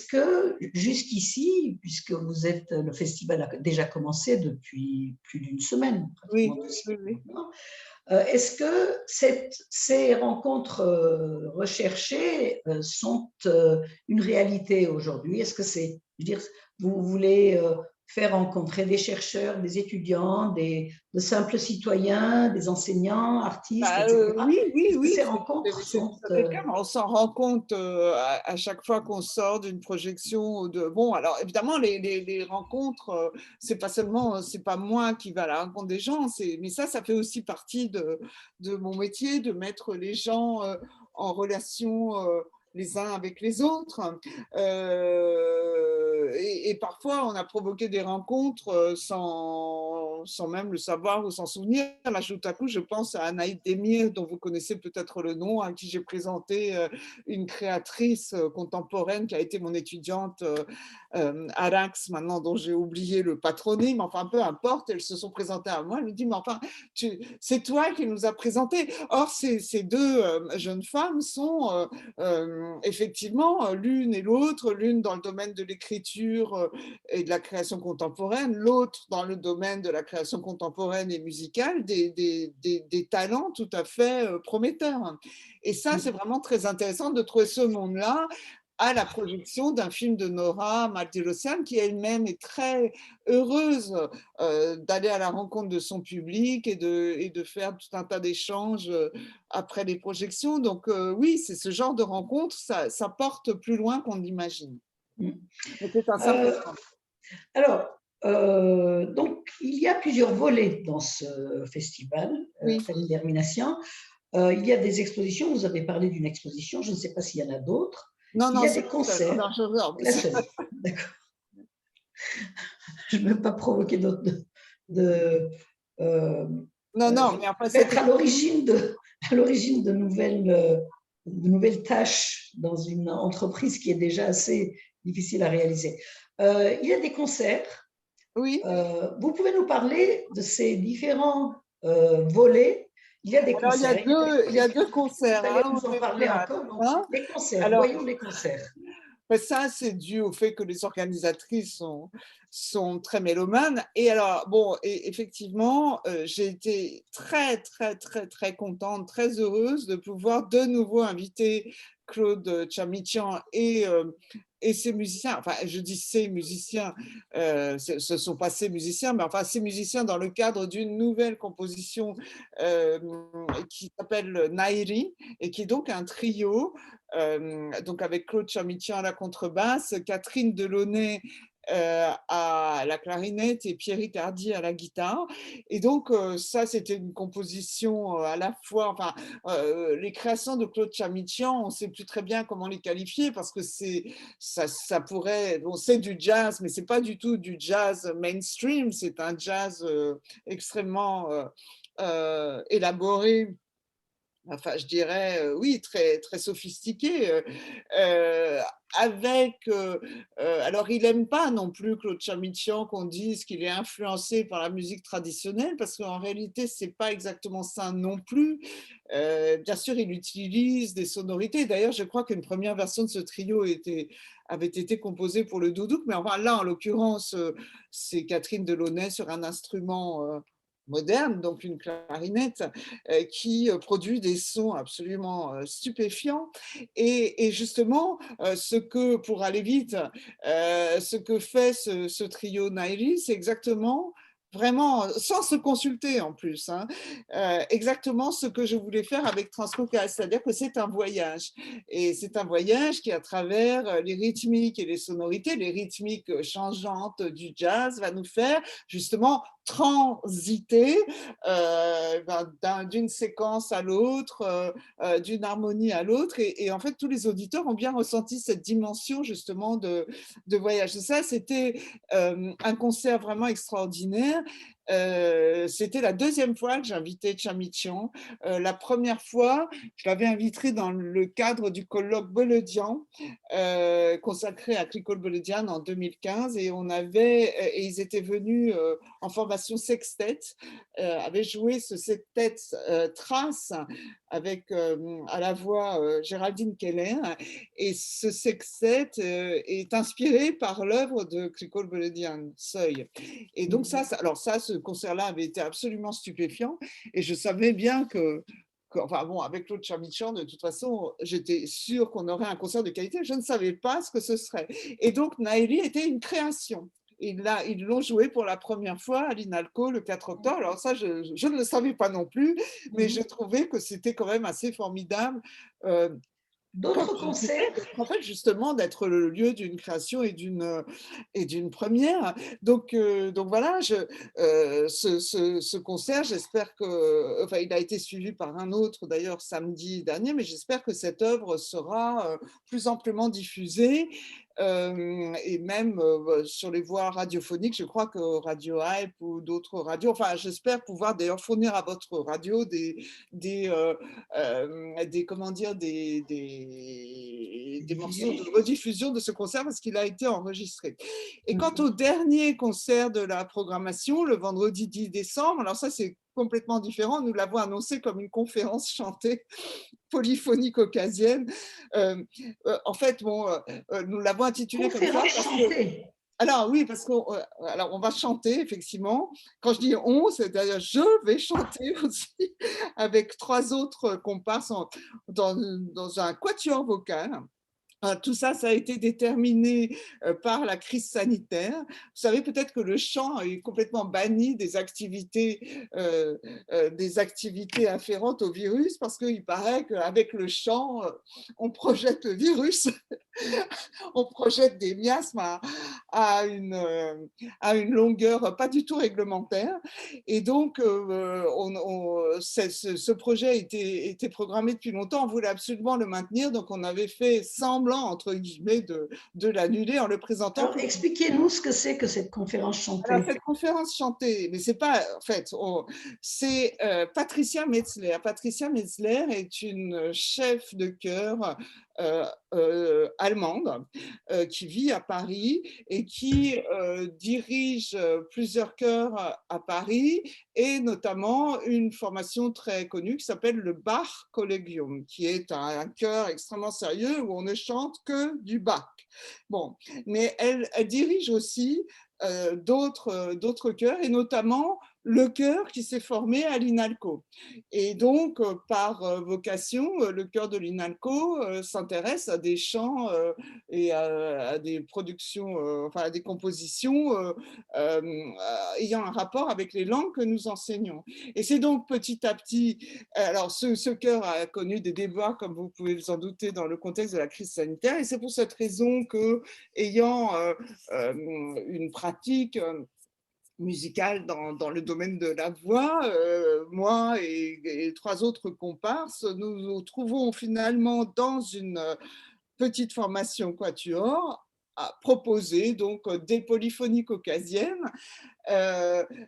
que jusqu'ici, puisque vous êtes, le festival a déjà commencé depuis plus d'une semaine, Oui, pratiquement 2 semaines oui, oui. maintenant, est-ce que ces rencontres recherchées sont une réalité aujourd'hui? Est-ce que c'est, je veux dire, vous voulez faire rencontrer des chercheurs, des étudiants, de simples citoyens, des enseignants, artistes, Bah, etc. oui, oui, Est-ce que oui, ces rencontres c'est sont... tout à fait le cas. Mais on s'en rend compte à chaque fois qu'on sort d'une projection. Bon, alors évidemment, les rencontres, c'est pas moi qui va à la rencontre des gens, mais ça fait aussi partie de mon métier, de mettre les gens en relation les uns avec les autres. Et parfois, on a provoqué des rencontres sans même le savoir ou s'en souvenir. Là, tout à coup, je pense à Anaïd Demir, dont vous connaissez peut-être le nom, à qui j'ai présenté une créatrice contemporaine qui a été mon étudiante à Rax, maintenant dont j'ai oublié le patronyme, enfin peu importe, elles se sont présentées à moi. Elle me dit, mais enfin, c'est toi qui nous as présenté. Or, ces deux jeunes femmes sont effectivement l'une et l'autre, l'une dans le domaine de l'écriture et de la création contemporaine, l'autre dans le domaine de la création contemporaine et musicale, des talents tout à fait prometteurs. Et ça, c'est vraiment très intéressant de trouver ce monde-là à la projection d'un film de Nora Maltérosian, qui elle-même est très heureuse d'aller à la rencontre de son public et de faire tout un tas d'échanges après les projections. Donc oui, c'est ce genre de rencontre, ça porte plus loin qu'on l'imagine. C'est un simple Euh, exemple. alors, donc, il y a plusieurs volets dans ce festival, Oui. Ferindermination. Il y a des expositions, vous avez parlé d'une exposition, je ne sais pas s'il y en a d'autres. Non, Il non, y a c'est des concerts, la seule. Non, la seule, d'accord. Je ne veux pas provoquer d'autres, euh, non, non, mais après, être à l'origine de nouvelles tâches dans une entreprise qui est déjà assez difficile à réaliser. Il y a des concerts. oui. Vous pouvez nous parler de ces différents volets. Il y a des Alors, concerts. il y a deux Vous concerts. allez Un nous au en début parler à encore. Donc, la fin. les concerts, Alors, voyons les concerts. ça, c'est dû au fait que les organisatrices sont très mélomanes. Et alors, bon, et effectivement, j'ai été très, très, très, très contente, très heureuse de pouvoir de nouveau inviter Claude Chamichian et ses musiciens. Enfin, je dis ces musiciens, ce sont pas ces musiciens, mais enfin, ces musiciens dans le cadre d'une nouvelle composition qui s'appelle Nairi et qui est donc un trio donc avec Claude Chamitian à la contrebasse, Catherine Delaunay à la clarinette et Pierrick Hardy à la guitare. Et donc, ça, c'était une composition à la fois, enfin, les créations de Claude Chamitian, on ne sait plus très bien comment les qualifier parce que ça pourrait, bon, c'est du jazz, mais c'est pas du tout du jazz mainstream, c'est un jazz extrêmement élaboré, enfin, je dirais, oui, très, très sophistiqué, avec, alors il n'aime pas non plus Claude Chamichian qu'on dise qu'il est influencé par la musique traditionnelle, parce qu'en réalité, c'est pas exactement ça non plus. Bien sûr, il utilise des sonorités. D'ailleurs, je crois qu'une première version de ce trio avait été composée pour le doudouk, mais enfin là, en l'occurrence, c'est Catherine Delaunay sur un instrument moderne, donc une clarinette, qui produit des sons absolument stupéfiants. Et justement, pour aller vite, ce que fait ce trio Nairi, c'est exactement vraiment, sans se consulter en plus, hein, exactement ce que je voulais faire avec Transcaucase, c'est-à-dire que c'est un voyage. Et c'est un voyage qui, à travers les rythmiques et les sonorités, les rythmiques changeantes du jazz, va nous faire justement transiter d'une séquence à l'autre, d'une harmonie à l'autre. Et en fait, tous les auditeurs ont bien ressenti cette dimension justement de voyage. Et ça, c'était un concert vraiment extraordinaire. C'était la deuxième fois que j'invitais Chamichian. La première fois, je l'avais invité dans le cadre du colloque Boledian, consacré à Clico Boledian en 2015, et ils étaient venus en formation sextet, avaient joué ce sextet Trace avec à la voix Géraldine Keller, et ce sextet est inspiré par l'œuvre de Clico Boledian, Seuil. Et donc alors ça, ce concert-là avait été absolument stupéfiant, et je savais bien enfin bon, avec Claude Chamichan, de toute façon, j'étais sûre qu'on aurait un concert de qualité. Je ne savais pas ce que ce serait. Et donc, Naëli était une création. Ils l'ont joué pour la première fois à l'INALCO le 4 octobre. Alors ça, je ne le savais pas non plus, mais j'ai trouvé que c'était quand même assez formidable. D'autres concerts? En fait, justement, d'être le lieu d'une création et d'une première. Donc voilà, ce concert, j'espère que, enfin, il a été suivi par un autre d'ailleurs samedi dernier, mais j'espère que cette œuvre sera plus amplement diffusée. Et même sur les voies radiophoniques, je crois que Radio Hype ou d'autres radios, enfin, j'espère pouvoir d'ailleurs fournir à votre radio comment dire, des morceaux de rediffusion de ce concert parce qu'il a été enregistré. Et quant au dernier concert de la programmation, le vendredi 10 décembre, alors ça c'est complètement différent, nous l'avons annoncé comme une conférence chantée polyphonique caucasienne. En fait, bon, nous l'avons intitulé comme ça. Alors oui, parce qu'on on va chanter, effectivement. Quand je dis on, c'est-à-dire je vais chanter aussi avec 3 autres comparses dans un quatuor vocal. Tout ça, ça a été déterminé par la crise sanitaire. Vous savez peut-être que le chant est complètement banni des activités afférentes au virus, parce qu'il paraît qu'avec le chant, on projette le virus, on projette des miasmes à une longueur pas du tout réglementaire. Et donc, ce projet a été programmé depuis longtemps. On voulait absolument le maintenir, donc on avait fait semblant, entre guillemets, de l'annuler en le présentant. Alors, expliquez-nous ce que c'est que cette conférence chantée. Alors, cette conférence chantée, mais c'est pas, en fait, c'est Patricia Metzler. Patricia Metzler est une chef de chœur allemande qui vit à Paris et qui dirige plusieurs chœurs à Paris, et notamment une formation très connue qui s'appelle le Bach Collegium, qui est un chœur extrêmement sérieux où on ne chante que du Bach. Bon, mais elle dirige aussi d'autres chœurs, et notamment le chœur qui s'est formé à l'INALCO. Et donc, par vocation, le chœur de l'INALCO s'intéresse à des chants et à des productions, enfin à des compositions ayant un rapport avec les langues que nous enseignons. Et c'est donc petit à petit, alors ce chœur a connu des débats, comme vous pouvez vous en douter, dans le contexte de la crise sanitaire, et c'est pour cette raison que, ayant une pratique musicale dans le domaine de la voix, moi et 3 autres comparses, nous nous trouvons finalement dans une petite formation quatuor à proposer donc des polyphonies caucasiennes.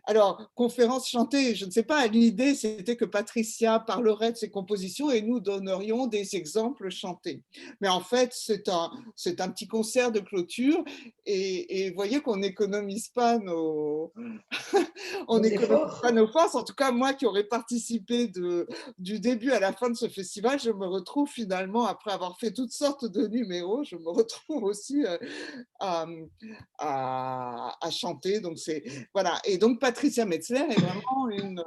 Alors, conférence chantée, je ne sais pas, l'idée c'était que Patricia parlerait de ses compositions et nous donnerions des exemples chantés. Mais en fait, c'est un petit concert de clôture, et vous voyez qu'on n'économise pas nos forces. En tout cas, moi qui aurais participé du début à la fin de ce festival, je me retrouve finalement, après avoir fait toutes sortes de numéros, je me retrouve aussi à chanter. Donc voilà. Et donc Patricia Metzler est vraiment une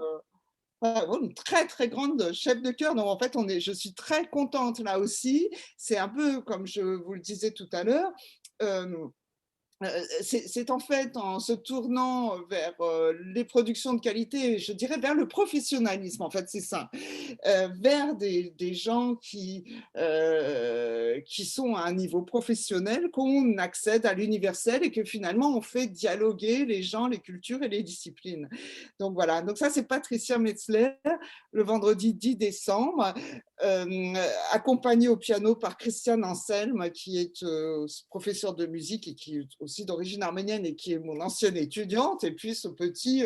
très très grande chef de chœur. Donc en fait, je suis très contente là aussi. C'est un peu comme je vous le disais tout à l'heure. C'est en fait en se tournant vers les productions de qualité, je dirais vers le professionnalisme, en fait, c'est ça, vers des gens qui sont à un niveau professionnel, qu'on accède à l'universel et que finalement on fait dialoguer les gens, les cultures et les disciplines. Donc voilà, donc ça c'est Patricia Metzler, le vendredi 10 décembre, accompagnée au piano par Christiane Anselme, qui est professeure de musique et qui est aussi d'origine arménienne et qui est mon ancienne étudiante, et puis ce petit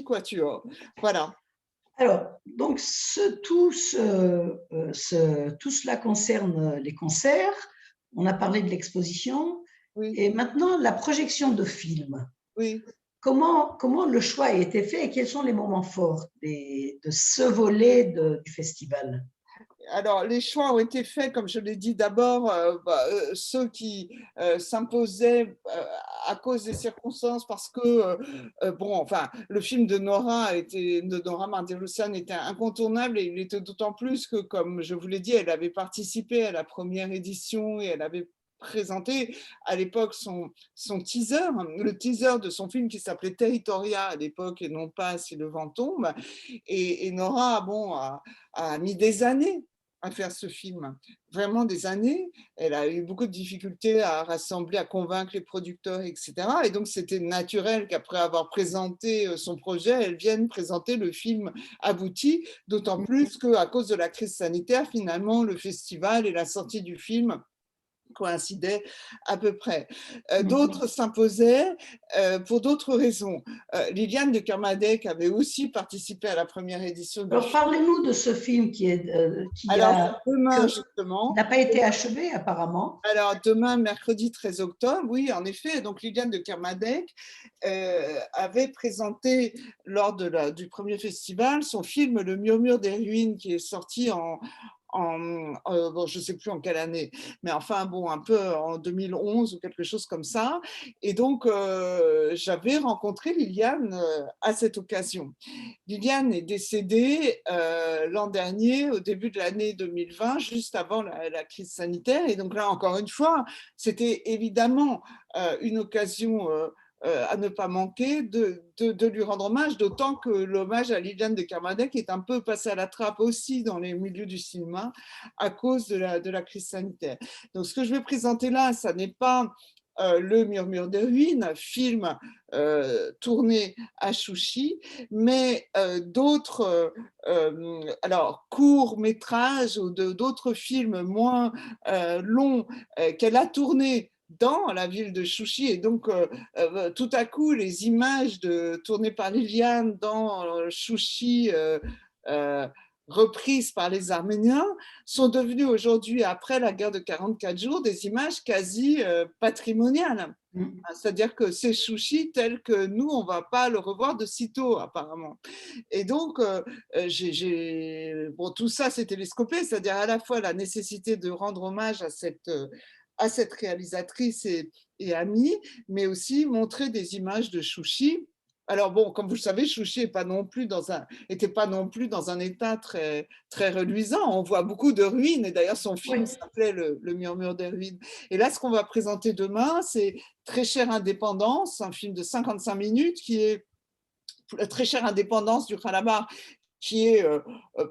quatuor. Voilà. Alors, donc, tout cela concerne les concerts. On a parlé de l'exposition. Oui, Et maintenant, la projection de films. oui. Comment le choix a été fait et quels sont les moments forts de ce volet du festival? Alors, les choix ont été faits, comme je l'ai dit d'abord, ceux qui s'imposaient à cause des circonstances, parce que, bon, enfin, le film de Nora Mardirosyan était incontournable, et il était d'autant plus que, comme je vous l'ai dit, elle avait participé à la première édition et elle avait présenté à l'époque son teaser, le teaser de son film qui s'appelait Territoria à l'époque et non pas Si le vent tombe. Et Nora, bon, a mis des années à faire ce film, vraiment des années. Elle a eu beaucoup de difficultés à rassembler, à convaincre les producteurs, etc. Et donc, c'était naturel qu'après avoir présenté son projet, elle vienne présenter le film abouti, d'autant plus qu'à cause de la crise sanitaire, finalement, le festival et la sortie du film coïncidaient à peu près. D'autres s'imposaient pour d'autres raisons. Liliane de Kermadec avait aussi participé à la première édition du Alors, film. parlez-nous de ce film Alors, demain, qui justement, n'a pas été achevé apparemment. alors demain, mercredi 13 octobre, oui, en effet, donc Liliane de Kermadec avait présenté lors du premier festival son film Le Murmure des ruines, qui est sorti bon, je ne sais plus en quelle année, mais enfin bon, un peu en 2011 ou quelque chose comme ça. Et donc, j'avais rencontré Liliane à cette occasion. Liliane est décédée l'an dernier, au début de l'année 2020, juste avant la crise sanitaire. Et donc là, encore une fois, c'était évidemment une occasion à ne pas manquer de lui rendre hommage, d'autant que l'hommage à Liliane de Kermadec est un peu passé à la trappe aussi dans les milieux du cinéma à cause de la crise sanitaire. Donc ce que je vais présenter là, ça n'est pas Le Murmure des ruines, film tourné à Chouchi, mais d'autres alors courts métrages ou d'autres films moins longs qu'elle a tournés dans la ville de Chouchi. Et donc, tout à coup, les images tournées par Liliane dans Chouchi, euh, reprises par les Arméniens, sont devenues aujourd'hui, après la guerre de 44 jours, des images quasi patrimoniales. C'est-à-dire que c'est Chouchi tel que nous, on ne va pas le revoir de sitôt, apparemment. Et donc, bon, tout ça, c'est télescopé, c'est-à-dire à la fois la nécessité de rendre hommage à cette réalisatrice et amie, mais aussi montrer des images de Chouchi. Alors bon, comme vous le savez, Chouchi n'était pas non plus dans un état très, très reluisant. On voit beaucoup de ruines, et d'ailleurs son film Oui. s'appelait le Murmure des ruines. Et là, ce qu'on va présenter demain, c'est Très chère indépendance, un film de 55 minutes qui est Très chère indépendance du Khalabar, qui est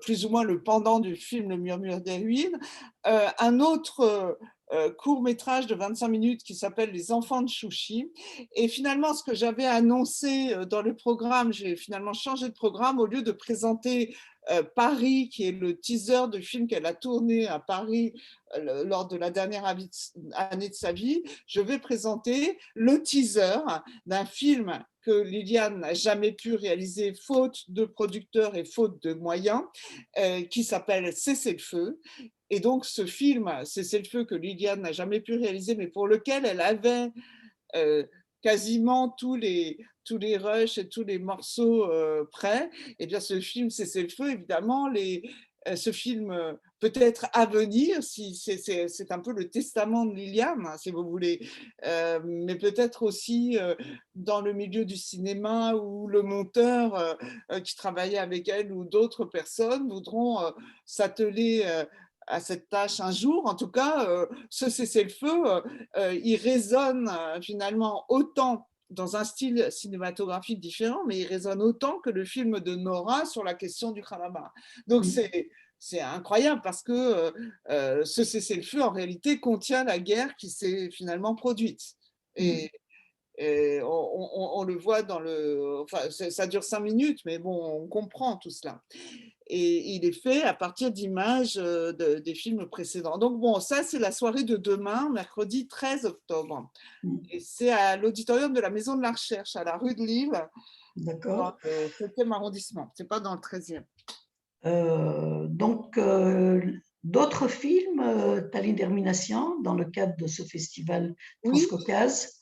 plus ou moins le pendant du film Le Murmure des ruines. Un autre court métrage de 25 minutes qui s'appelle Les enfants de Chouchi. Et finalement, ce que j'avais annoncé dans le programme, j'ai finalement changé de programme. Au lieu de présenter Paris, qui est le teaser de film qu'elle a tourné à Paris lors de la dernière année de sa vie, je vais présenter le teaser d'un film que Liliane n'a jamais pu réaliser faute de producteurs et faute de moyens, qui s'appelle Cessez le feu. Et donc ce film, Cessez le feu, que Liliane n'a jamais pu réaliser, mais pour lequel elle avait euh, quasiment tous les rushs et tous les morceaux prêts, et bien ce film Cessez le feu, évidemment, ce film peut-être à venir, si c'est un peu le testament de Liliane, hein, si vous voulez, mais peut-être aussi dans le milieu du cinéma où le monteur qui travaillait avec elle ou d'autres personnes voudront s'atteler à cette tâche un jour. En tout cas, ce cessez-le-feu, il résonne finalement autant dans un style cinématographique différent, mais il résonne autant que le film de Nora sur la question du Karabakh. Donc c'est incroyable parce que ce cessez-le-feu, en réalité, contient la guerre qui s'est finalement produite. Et, on le voit dans le… Enfin, ça dure 5 minutes, mais bon, on comprend tout cela. Et il est fait à partir d'images des films précédents. Donc bon, ça, c'est la soirée de demain, mercredi 13 octobre. Et c'est à l'auditorium de la Maison de la Recherche, à la rue de Lille, dans D'accord. le 7e arrondissement. Ce n'est pas dans le 13e. Donc, d'autres films, Tallinn Termination, dans le cadre de ce festival Oui, Transcaucase?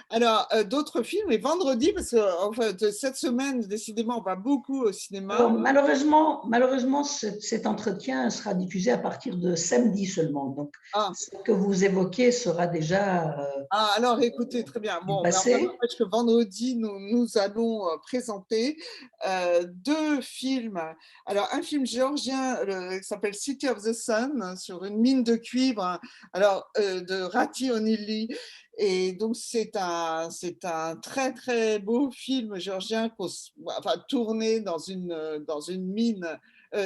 alors d'autres films, et vendredi, parce que enfin, cette semaine, décidément, on va beaucoup au cinéma. Alors, malheureusement, cet entretien sera diffusé à partir de samedi seulement. Donc, Ah, ce que vous évoquez sera déjà ah, alors écoutez, très bien. Bon, ben, enfin, passé. n'empêche que vendredi, nous allons présenter 2 films. Alors, un film géorgien qui s'appelle City of the Sun, sur une mine de cuivre, alors, de Rati Onili. Et donc, c'est un très, très beau film géorgien enfin, tourné dans une mine.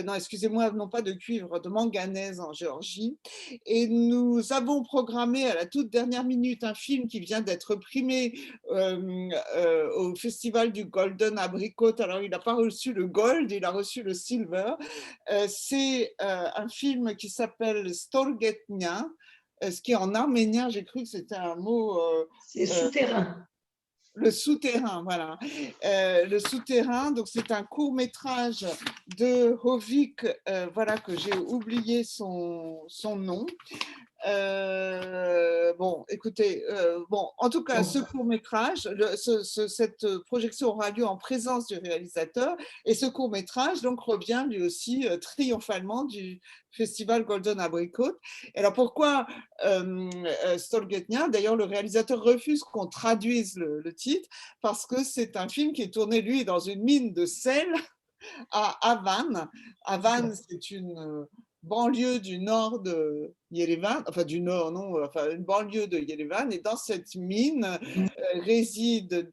Non, excusez-moi, non pas de cuivre, de manganèse en Géorgie. Et nous avons programmé à la toute dernière minute un film qui vient d'être primé au festival du Golden Abricot. Alors, il n'a pas reçu le gold, il a reçu le silver. C'est un film qui s'appelle Stolgetnia, ce qui est en arménien, j'ai cru que c'était un mot… C'est souterrain. le souterrain, voilà. Le souterrain, donc c'est un court métrage de Hovik, voilà, que j'ai oublié son nom. Bon, écoutez, bon, en tout cas, ce court-métrage, cette projection aura lieu en présence du réalisateur, et ce court-métrage donc revient lui aussi triomphalement du festival Golden Abricot. Et alors pourquoi Stolgetnia? D'ailleurs, le réalisateur refuse qu'on traduise le titre parce que c'est un film qui est tourné, lui, dans une mine de sel à Havane. Havane, c'est une banlieue du nord de Yerevan, enfin du nord, non, enfin une banlieue de Yerevan, et dans cette mine résident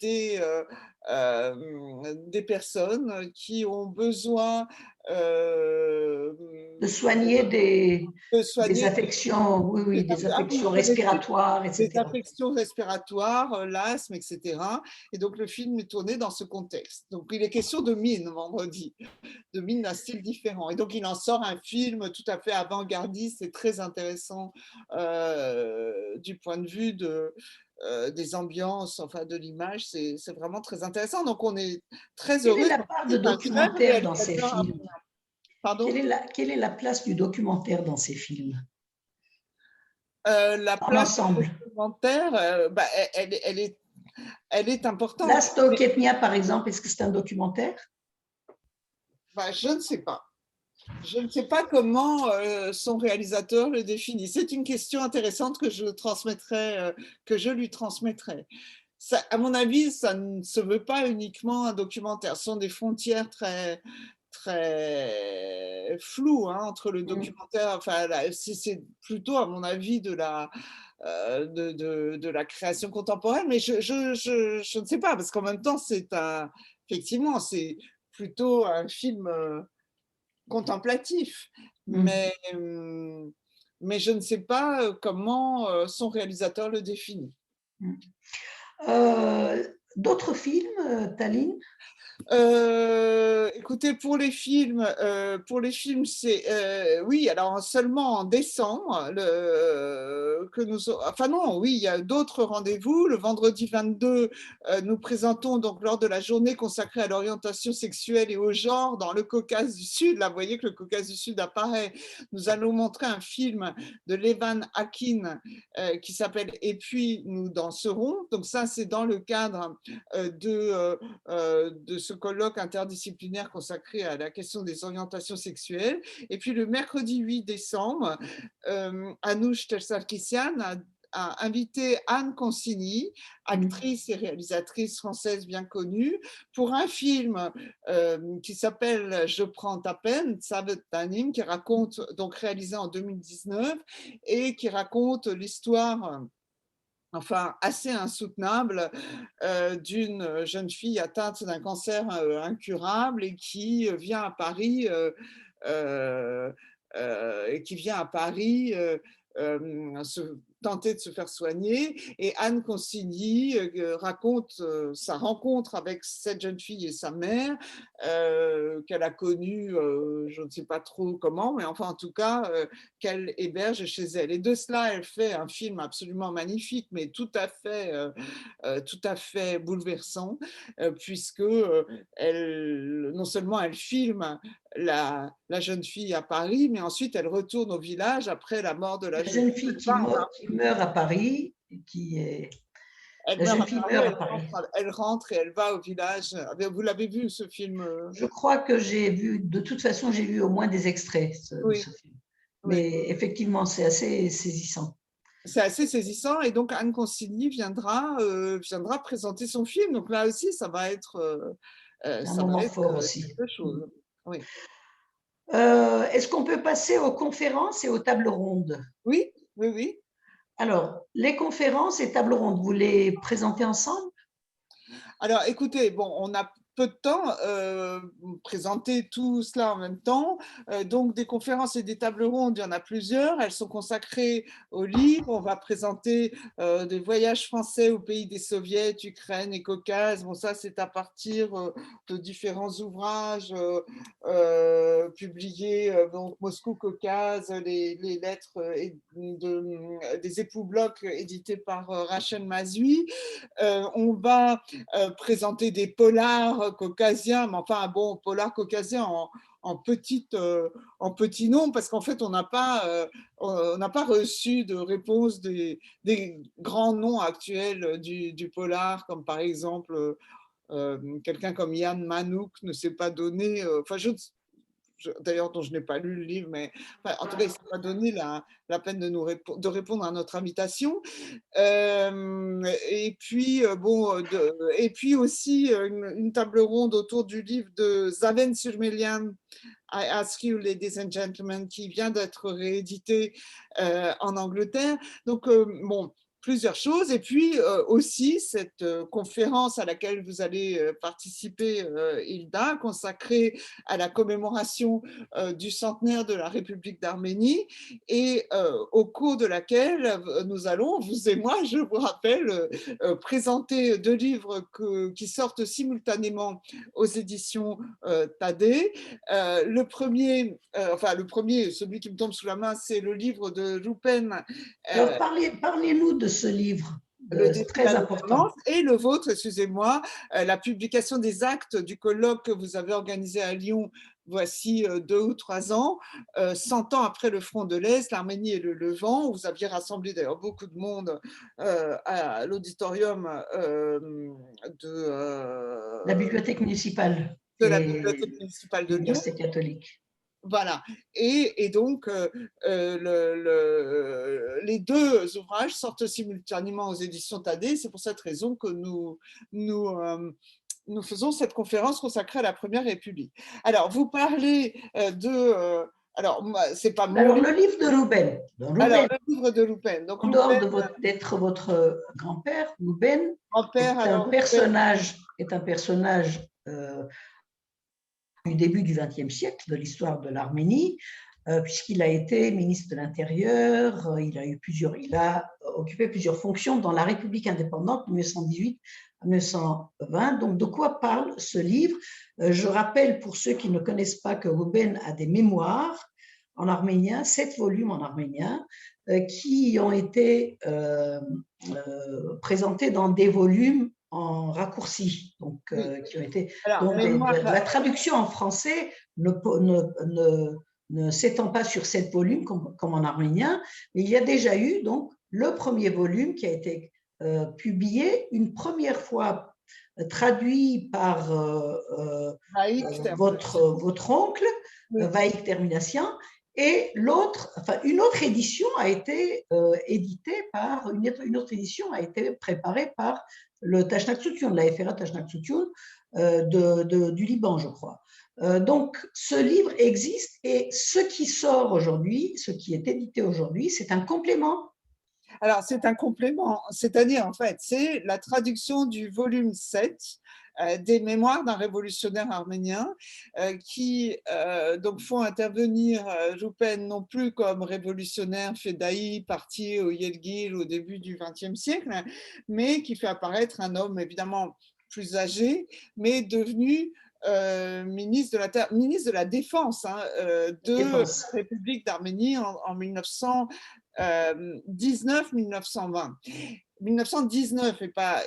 des personnes qui ont besoin De soigner de des soigner affections, oui, oui, des vous affections connaissez respiratoires, des etc. affections respiratoires, l'asthme, etc. Et donc, le film est tourné dans ce contexte. Donc, il est question de mine vendredi, de mine d'un style différent. Et donc, il en sort un film tout à fait avant-gardiste et très intéressant du point de vue des ambiances, enfin de l'image. C'est vraiment très intéressant. Donc, on est très Quelle est heureux la de part de un jeune documentaire dans ces réalisateur. films? Pardon? Quelle est la place du documentaire dans ces films, La dans place du l'ensemble? documentaire, bah, elle est La importante. Stoketnia, par exemple, est-ce que c'est un documentaire? Bah, je ne sais pas. Je ne sais pas comment son réalisateur le définit. C'est une question intéressante que que je lui transmettrai. Ça, à mon avis, ça ne se veut pas uniquement un documentaire. Ce sont des frontières très, très floues hein, entre le documentaire. Enfin, c'est plutôt, à mon avis, de la création contemporaine. Mais je ne sais pas, parce qu'en même temps, effectivement, c'est plutôt un film contemplatif, mais, mais je ne sais pas comment son réalisateur le définit. D'autres films, Tallinn? Écoutez, pour les films, c'est oui. Alors seulement en décembre, enfin non, oui, il y a d'autres rendez-vous. Le vendredi 22, nous présentons donc lors de la journée consacrée à l'orientation sexuelle et au genre dans le Caucase du Sud. Là, vous voyez que le Caucase du Sud apparaît. Nous allons montrer un film de Levan Akin qui s'appelle Et puis nous danserons. Donc ça, c'est dans le cadre de ce colloque interdisciplinaire consacré à la question des orientations sexuelles. Et puis le mercredi 8 décembre, Anoush Tersarkissian a invité Anne Consigny, actrice et réalisatrice française bien connue, pour un film qui s'appelle Je prends ta peine, Savet-Tanim, qui raconte, donc réalisé en 2019, et qui raconte l'histoire enfin assez insoutenable, d'une jeune fille atteinte d'un cancer incurable et qui vient à Paris, et qui vient à Paris tenter de se faire soigner. Et Anne Consigny raconte sa rencontre avec cette jeune fille et sa mère, qu'elle a connue, je ne sais pas trop comment, mais enfin en tout cas, qu'elle héberge chez elle. Et de cela, elle fait un film absolument magnifique, mais tout à fait bouleversant, puisque non seulement elle filme la jeune fille à Paris, mais ensuite elle retourne au village après la mort de la La jeune jeune fille. fille qui meurt à Paris, qui est… Elle La meurt jeune à fille Paris, meurt à Paris. elle rentre et elle va au village. Vous l'avez vu ce film? Je crois que j'ai vu, de toute façon, j'ai vu au moins des extraits de Oui, ce film. oui. Mais effectivement, c'est assez saisissant. C'est assez saisissant et donc Anne Consigny viendra présenter son film. Donc là aussi, ça va être C'est un moment fort aussi. quelque chose. Oui, Est-ce qu'on peut passer aux conférences et aux tables rondes? oui, oui, oui. Alors, les conférences et tables rondes, vous les présentez ensemble? Alors, écoutez, bon, on a peu de temps, présenter tout cela en même temps. Donc, des conférences et des tables rondes, il y en a plusieurs. Elles sont consacrées aux livres. On va présenter des voyages français au pays des Soviets, Ukraine et Caucase. Bon, ça, c'est à partir de différents ouvrages publiés, donc Moscou, Caucase, les lettres des époux Bloch édités par Rachel Mazui. On va présenter des polars caucasiens, mais enfin, bon, polars caucasiens en petit nombre, parce qu'en fait, on n'a pas reçu de réponse des grands noms actuels du polar, comme par exemple quelqu'un comme Yann Manouk ne s'est pas donné, enfin, d'ailleurs dont je n'ai pas lu le livre, mais enfin, en tout cas, il ne s'est pas donné la peine de répondre à notre invitation. Et puis, et puis aussi une table ronde autour du livre de Zaven Surmelian, I Ask You, Ladies and Gentlemen, qui vient d'être réédité en Angleterre. Donc, bon, plusieurs choses. Et puis aussi cette conférence à laquelle vous allez participer, Hilda, consacrée à la commémoration du centenaire de la République d'Arménie, et au cours de laquelle nous allons, vous et moi, je vous rappelle, présenter deux livres qui sortent simultanément aux éditions Thaddée. Le premier, celui qui me tombe sous la main, c'est le livre de Rupen. Alors, parlez-nous de ce livre, Le c'est défi de très l'alternance, important. et le vôtre, excusez-moi, la publication des actes du colloque que vous avez organisé à Lyon voici 2 ou 3 ans, 100 ans après le front de l'Est, l'Arménie et le Levant, où vous aviez rassemblé d'ailleurs beaucoup de monde à l'auditorium La bibliothèque municipale de la et bibliothèque municipale de Lyon. l'Université catholique. Voilà. Et donc, les deux ouvrages sortent simultanément aux éditions Thaddée. C'est pour cette raison que nous faisons cette conférence consacrée à la Première République. Alors, vous parlez alors, c'est pas mon Alors, livre. le livre de Rouben. Alors, le livre de Loupen. Donc, En dehors d'être votre grand-père, Rouben est un personnage du début du XXe siècle, de l'histoire de l'Arménie, puisqu'il a été ministre de l'Intérieur, il a occupé plusieurs fonctions dans la République indépendante de 1918 à 1920. Donc, de quoi parle ce livre? Je rappelle pour ceux qui ne connaissent pas que Rouben a des mémoires en arménien, 7 volumes en arménien, qui ont été présentés dans des volumes en raccourci, donc qui ont été… Alors, la traduction en français ne s'étend pas sur 7 volumes comme en arménien, mais il y a déjà eu donc le premier volume qui a été publié une première fois, traduit par votre oncle, Vaïk Terminassian, Et l'autre, enfin, une autre édition a été éditée par, une autre édition a été préparée par le Tashnaktsutun, la FRA Tashnaktsutun du Liban, je crois. Donc, ce livre existe et ce qui sort aujourd'hui, ce qui est édité aujourd'hui, c'est un complément. Alors, c'est un complément, c'est-à-dire, en fait, c'est la traduction du volume 7 des Mémoires d'un révolutionnaire arménien qui donc font intervenir Joupen non plus comme révolutionnaire fédaï parti au Yelgil au début du XXe siècle, mais qui fait apparaître un homme évidemment plus âgé, mais devenu ministre de la Défense de la République d'Arménie en 1919-1920. 1919 et pas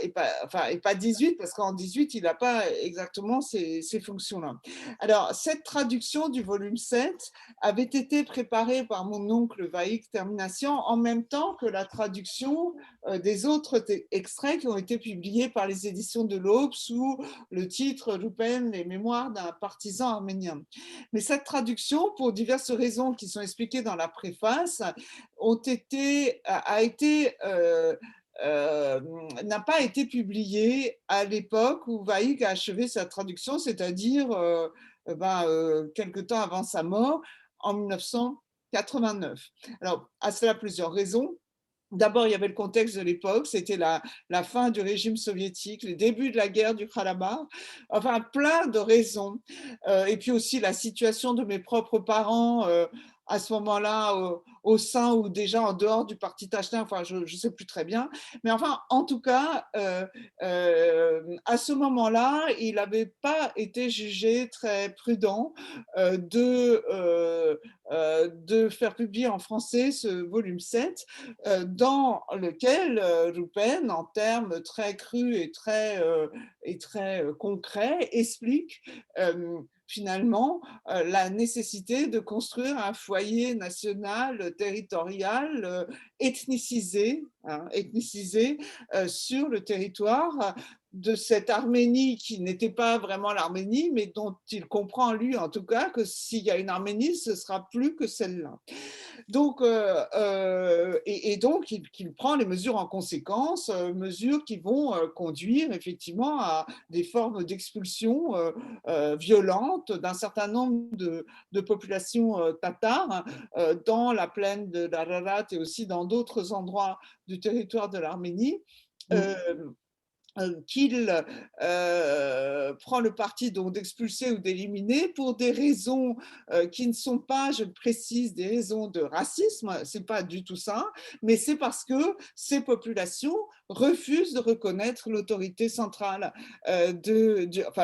18, parce qu'en 18, il n'a pas exactement ces fonctions-là. Alors, cette traduction du volume 7 avait été préparée par mon oncle Vaïk Termination en même temps que la traduction des autres extraits qui ont été publiés par les éditions de l'Aube sous le titre Joupen, les mémoires d'un partisan arménien. Mais cette traduction, pour diverses raisons qui sont expliquées dans la préface, n'a pas été publié à l'époque où Vaïk a achevé sa traduction, c'est-à-dire quelque temps avant sa mort, en 1989. Alors, à cela, plusieurs raisons. D'abord, il y avait le contexte de l'époque, c'était la fin du régime soviétique, le début de la guerre du Karabakh, enfin plein de raisons. Et puis aussi la situation de mes propres parents à ce moment-là, au sein ou déjà en dehors du parti Tachin, enfin je ne sais plus très bien. Mais enfin, en tout cas, à ce moment-là, il n'avait pas été jugé très prudent de faire publier en français ce volume 7 dans lequel Joupen, en termes très crus et très concrets, explique finalement la nécessité de construire un foyer national territorial ethnicisé sur le territoire de cette Arménie qui n'était pas vraiment l'Arménie, mais dont il comprend, lui en tout cas, que s'il y a une Arménie, ce sera plus que celle-là. Donc, donc, il prend les mesures en conséquence, mesures qui vont conduire effectivement à des formes d'expulsion violentes d'un certain nombre de populations tatares dans la plaine de l'Ararat et aussi dans d'autres endroits du territoire de l'Arménie. Qu'il prend le parti d'expulser ou d'éliminer pour des raisons qui ne sont pas, je le précise, des raisons de racisme, c'est pas du tout ça, mais c'est parce que ces populations refusent de reconnaître l'autorité centrale,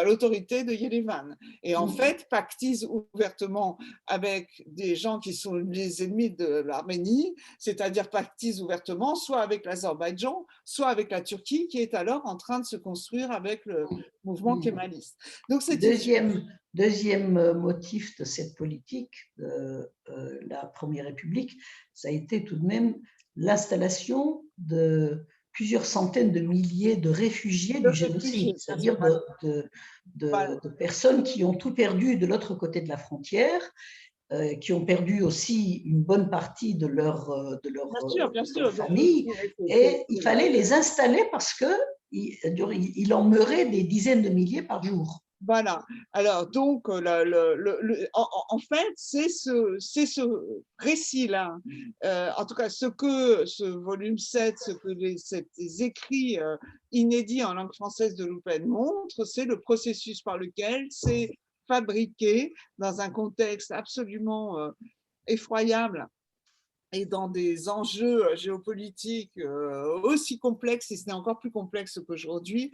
l'autorité de Yerevan. Et en fait, pactisent ouvertement avec des gens qui sont les ennemis de l'Arménie, c'est-à-dire pactisent ouvertement soit avec l'Azerbaïdjan, soit avec la Turquie, qui est alors en train de se construire avec le mouvement kémaliste. Donc, deuxième motif de cette politique de la Première République, ça a été tout de même l'installation de plusieurs centaines de milliers de réfugiés du génocide, c'est-à-dire de personnes qui ont tout perdu de l'autre côté de la frontière, qui ont perdu aussi une bonne partie de leur famille, et il fallait les installer parce qu'il en meurait des dizaines de milliers par jour. Voilà. Alors, donc, en fait, c'est ce récit-là, en tout cas, ce que ce volume 7, ce que ces écrits inédits en langue française de Joupen montrent, c'est le processus par lequel c'est fabriqué dans un contexte absolument effroyable et dans des enjeux géopolitiques aussi complexes, si ce n'est encore plus complexe qu'aujourd'hui,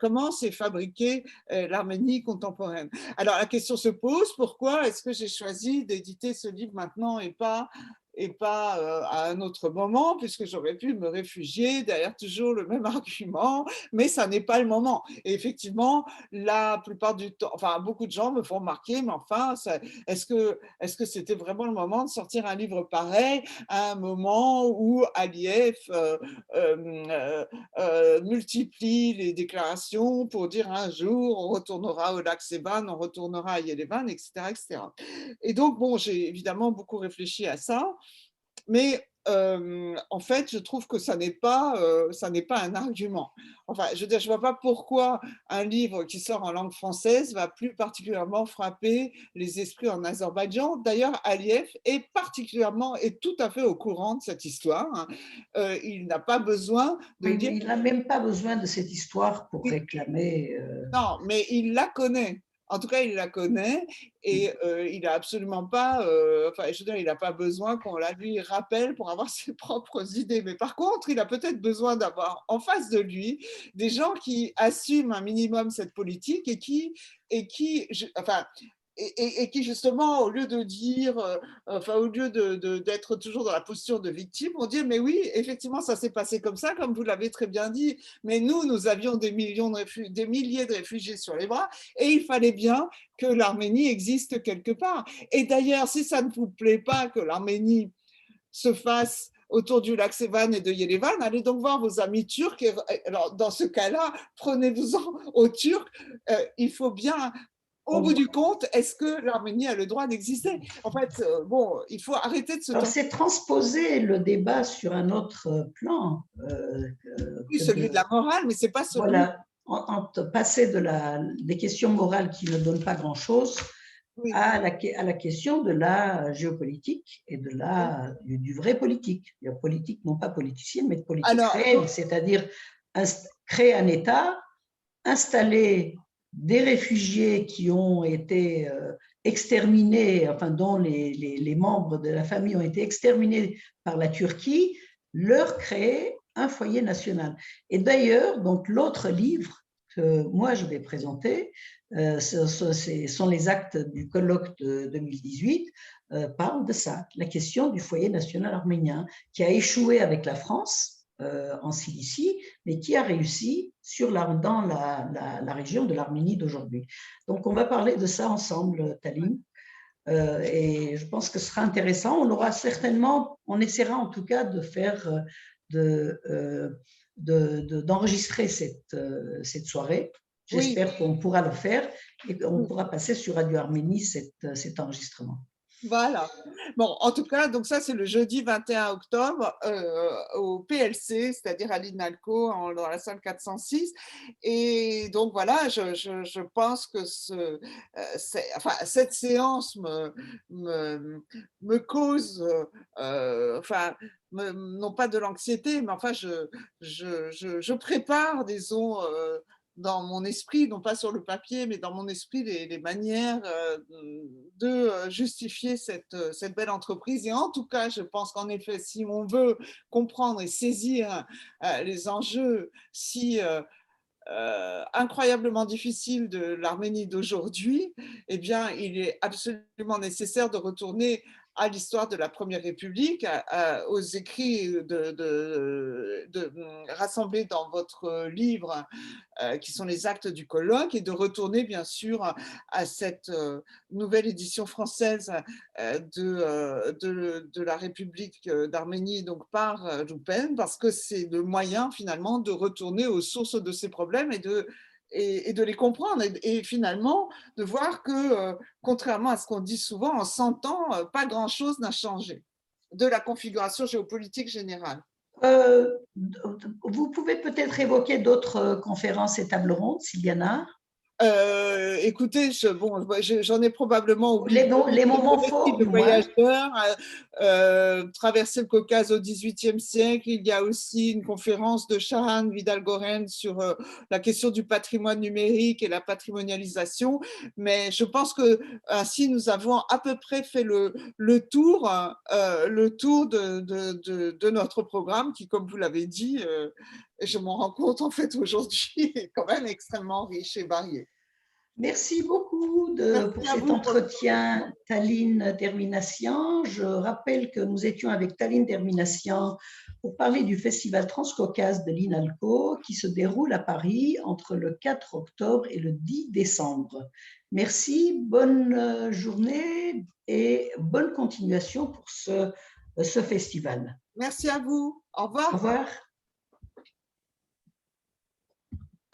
comment s'est fabriquée l'Arménie contemporaine. Alors la question se pose, pourquoi est-ce que j'ai choisi d'éditer ce livre maintenant et pas et pas à un autre moment, puisque j'aurais pu me réfugier derrière toujours le même argument, mais ça n'est pas le moment. Et effectivement, la plupart du temps, enfin, beaucoup de gens me font remarquer, mais enfin, est-ce que c'était vraiment le moment de sortir un livre pareil à un moment où Aliyev multiplie les déclarations pour dire un jour on retournera au lac Sevan, on retournera à Yerevan, etc., etc. Et donc, bon, j'ai évidemment beaucoup réfléchi à ça, mais en fait, je trouve que ça n'est pas un argument. Enfin, je veux dire, je ne vois pas pourquoi un livre qui sort en langue française va plus particulièrement frapper les esprits en Azerbaïdjan. D'ailleurs, Aliyev est tout à fait au courant de cette histoire, hein. Il n'a pas besoin de Oui, dire… mais il n'a même pas besoin de cette histoire pour réclamer. Non, mais il la connaît. En tout cas, il la connaît et il n'a absolument pas, enfin, je veux dire, il n'a pas besoin qu'on la lui rappelle pour avoir ses propres idées. Mais par contre, il a peut-être besoin d'avoir en face de lui des gens qui assument un minimum cette politique enfin, et qui justement, au lieu de dire, enfin, au lieu d'être toujours dans la posture de victime, on dit mais oui, effectivement, ça s'est passé comme ça, comme vous l'avez très bien dit. Mais nous avions des milliers de réfugiés sur les bras, et il fallait bien que l'Arménie existe quelque part. Et d'ailleurs, si ça ne vous plaît pas que l'Arménie se fasse autour du lac Sevan et de Yerevan, allez donc voir vos amis turcs. Et, alors, dans ce cas-là, prenez-vous-en aux Turcs. Il faut bien… Au bout du compte, est-ce que l'Arménie a le droit d'exister? En fait, bon, il faut arrêter de se… Alors, c'est transposer le débat sur un autre plan. Celui de la morale, mais c'est pas celui… Voilà, passer des questions morales qui ne donnent pas grand-chose Oui. à la question de la géopolitique et du vrai politique. La politique, non pas politicienne, mais de politique réelle, c'est-à-dire créer un État, installer des réfugiés qui ont été exterminés, enfin dont les membres de la famille ont été exterminés par la Turquie, leur créer un foyer national. Et d'ailleurs, donc l'autre livre que moi je vais présenter, ce sont les actes du colloque de 2018, parle de ça, la question du foyer national arménien, qui a échoué avec la France en Cilicie, mais qui a réussi dans la région de l'Arménie d'aujourd'hui. Donc, on va parler de ça ensemble, Taline. Et je pense que ce sera intéressant. On essaiera en tout cas d'enregistrer cette soirée. J'espère qu'on pourra le faire et qu'on pourra passer sur Radio Arménie cet enregistrement. Voilà. Bon, en tout cas, donc ça, c'est le jeudi 21 octobre au PLC, c'est-à-dire à l'INALCO, dans la salle 406. Et donc, voilà, je pense que cette séance me cause, enfin, non pas de l'anxiété, mais enfin, je prépare, disons, dans mon esprit, non pas sur le papier, mais dans mon esprit, les manières de justifier cette belle entreprise. Et en tout cas, je pense qu'en effet, si on veut comprendre et saisir les enjeux si incroyablement difficiles de l'Arménie d'aujourd'hui, eh bien, il est absolument nécessaire de retourner à l'histoire de la Première République, aux écrits rassemblés dans votre livre, qui sont les actes du colloque, et de retourner bien sûr à cette nouvelle édition française de la République d'Arménie, donc par Roupen, parce que c'est le moyen finalement de retourner aux sources de ces problèmes et de les comprendre, et finalement de voir que, contrairement à ce qu'on dit souvent, en 100 ans, pas grand-chose n'a changé de la configuration géopolitique générale. Vous pouvez peut-être évoquer d'autres conférences et tables rondes, s'il y en a. Écoutez, j'en ai probablement oublié. Les moments forts, Le du moins. voyageur, traverser le Caucase au XVIIIe siècle. Il y a aussi une conférence de Shahan Vidal-Goren sur la question du patrimoine numérique et la patrimonialisation. Mais je pense que ainsi, nous avons à peu près fait le tour de notre programme qui, comme vous l'avez dit, et je m'en rends compte en fait aujourd'hui, est quand même extrêmement riche et varié. Merci beaucoup pour Merci à cet vous pour entretien, Taline Terminacian. Je rappelle que nous étions avec Taline Terminacian pour parler du Festival Transcaucase de l'INALCO qui se déroule à Paris entre le 4 octobre et le 10 décembre. Merci, bonne journée et bonne continuation pour ce festival. Merci à vous. Au Au revoir. revoir.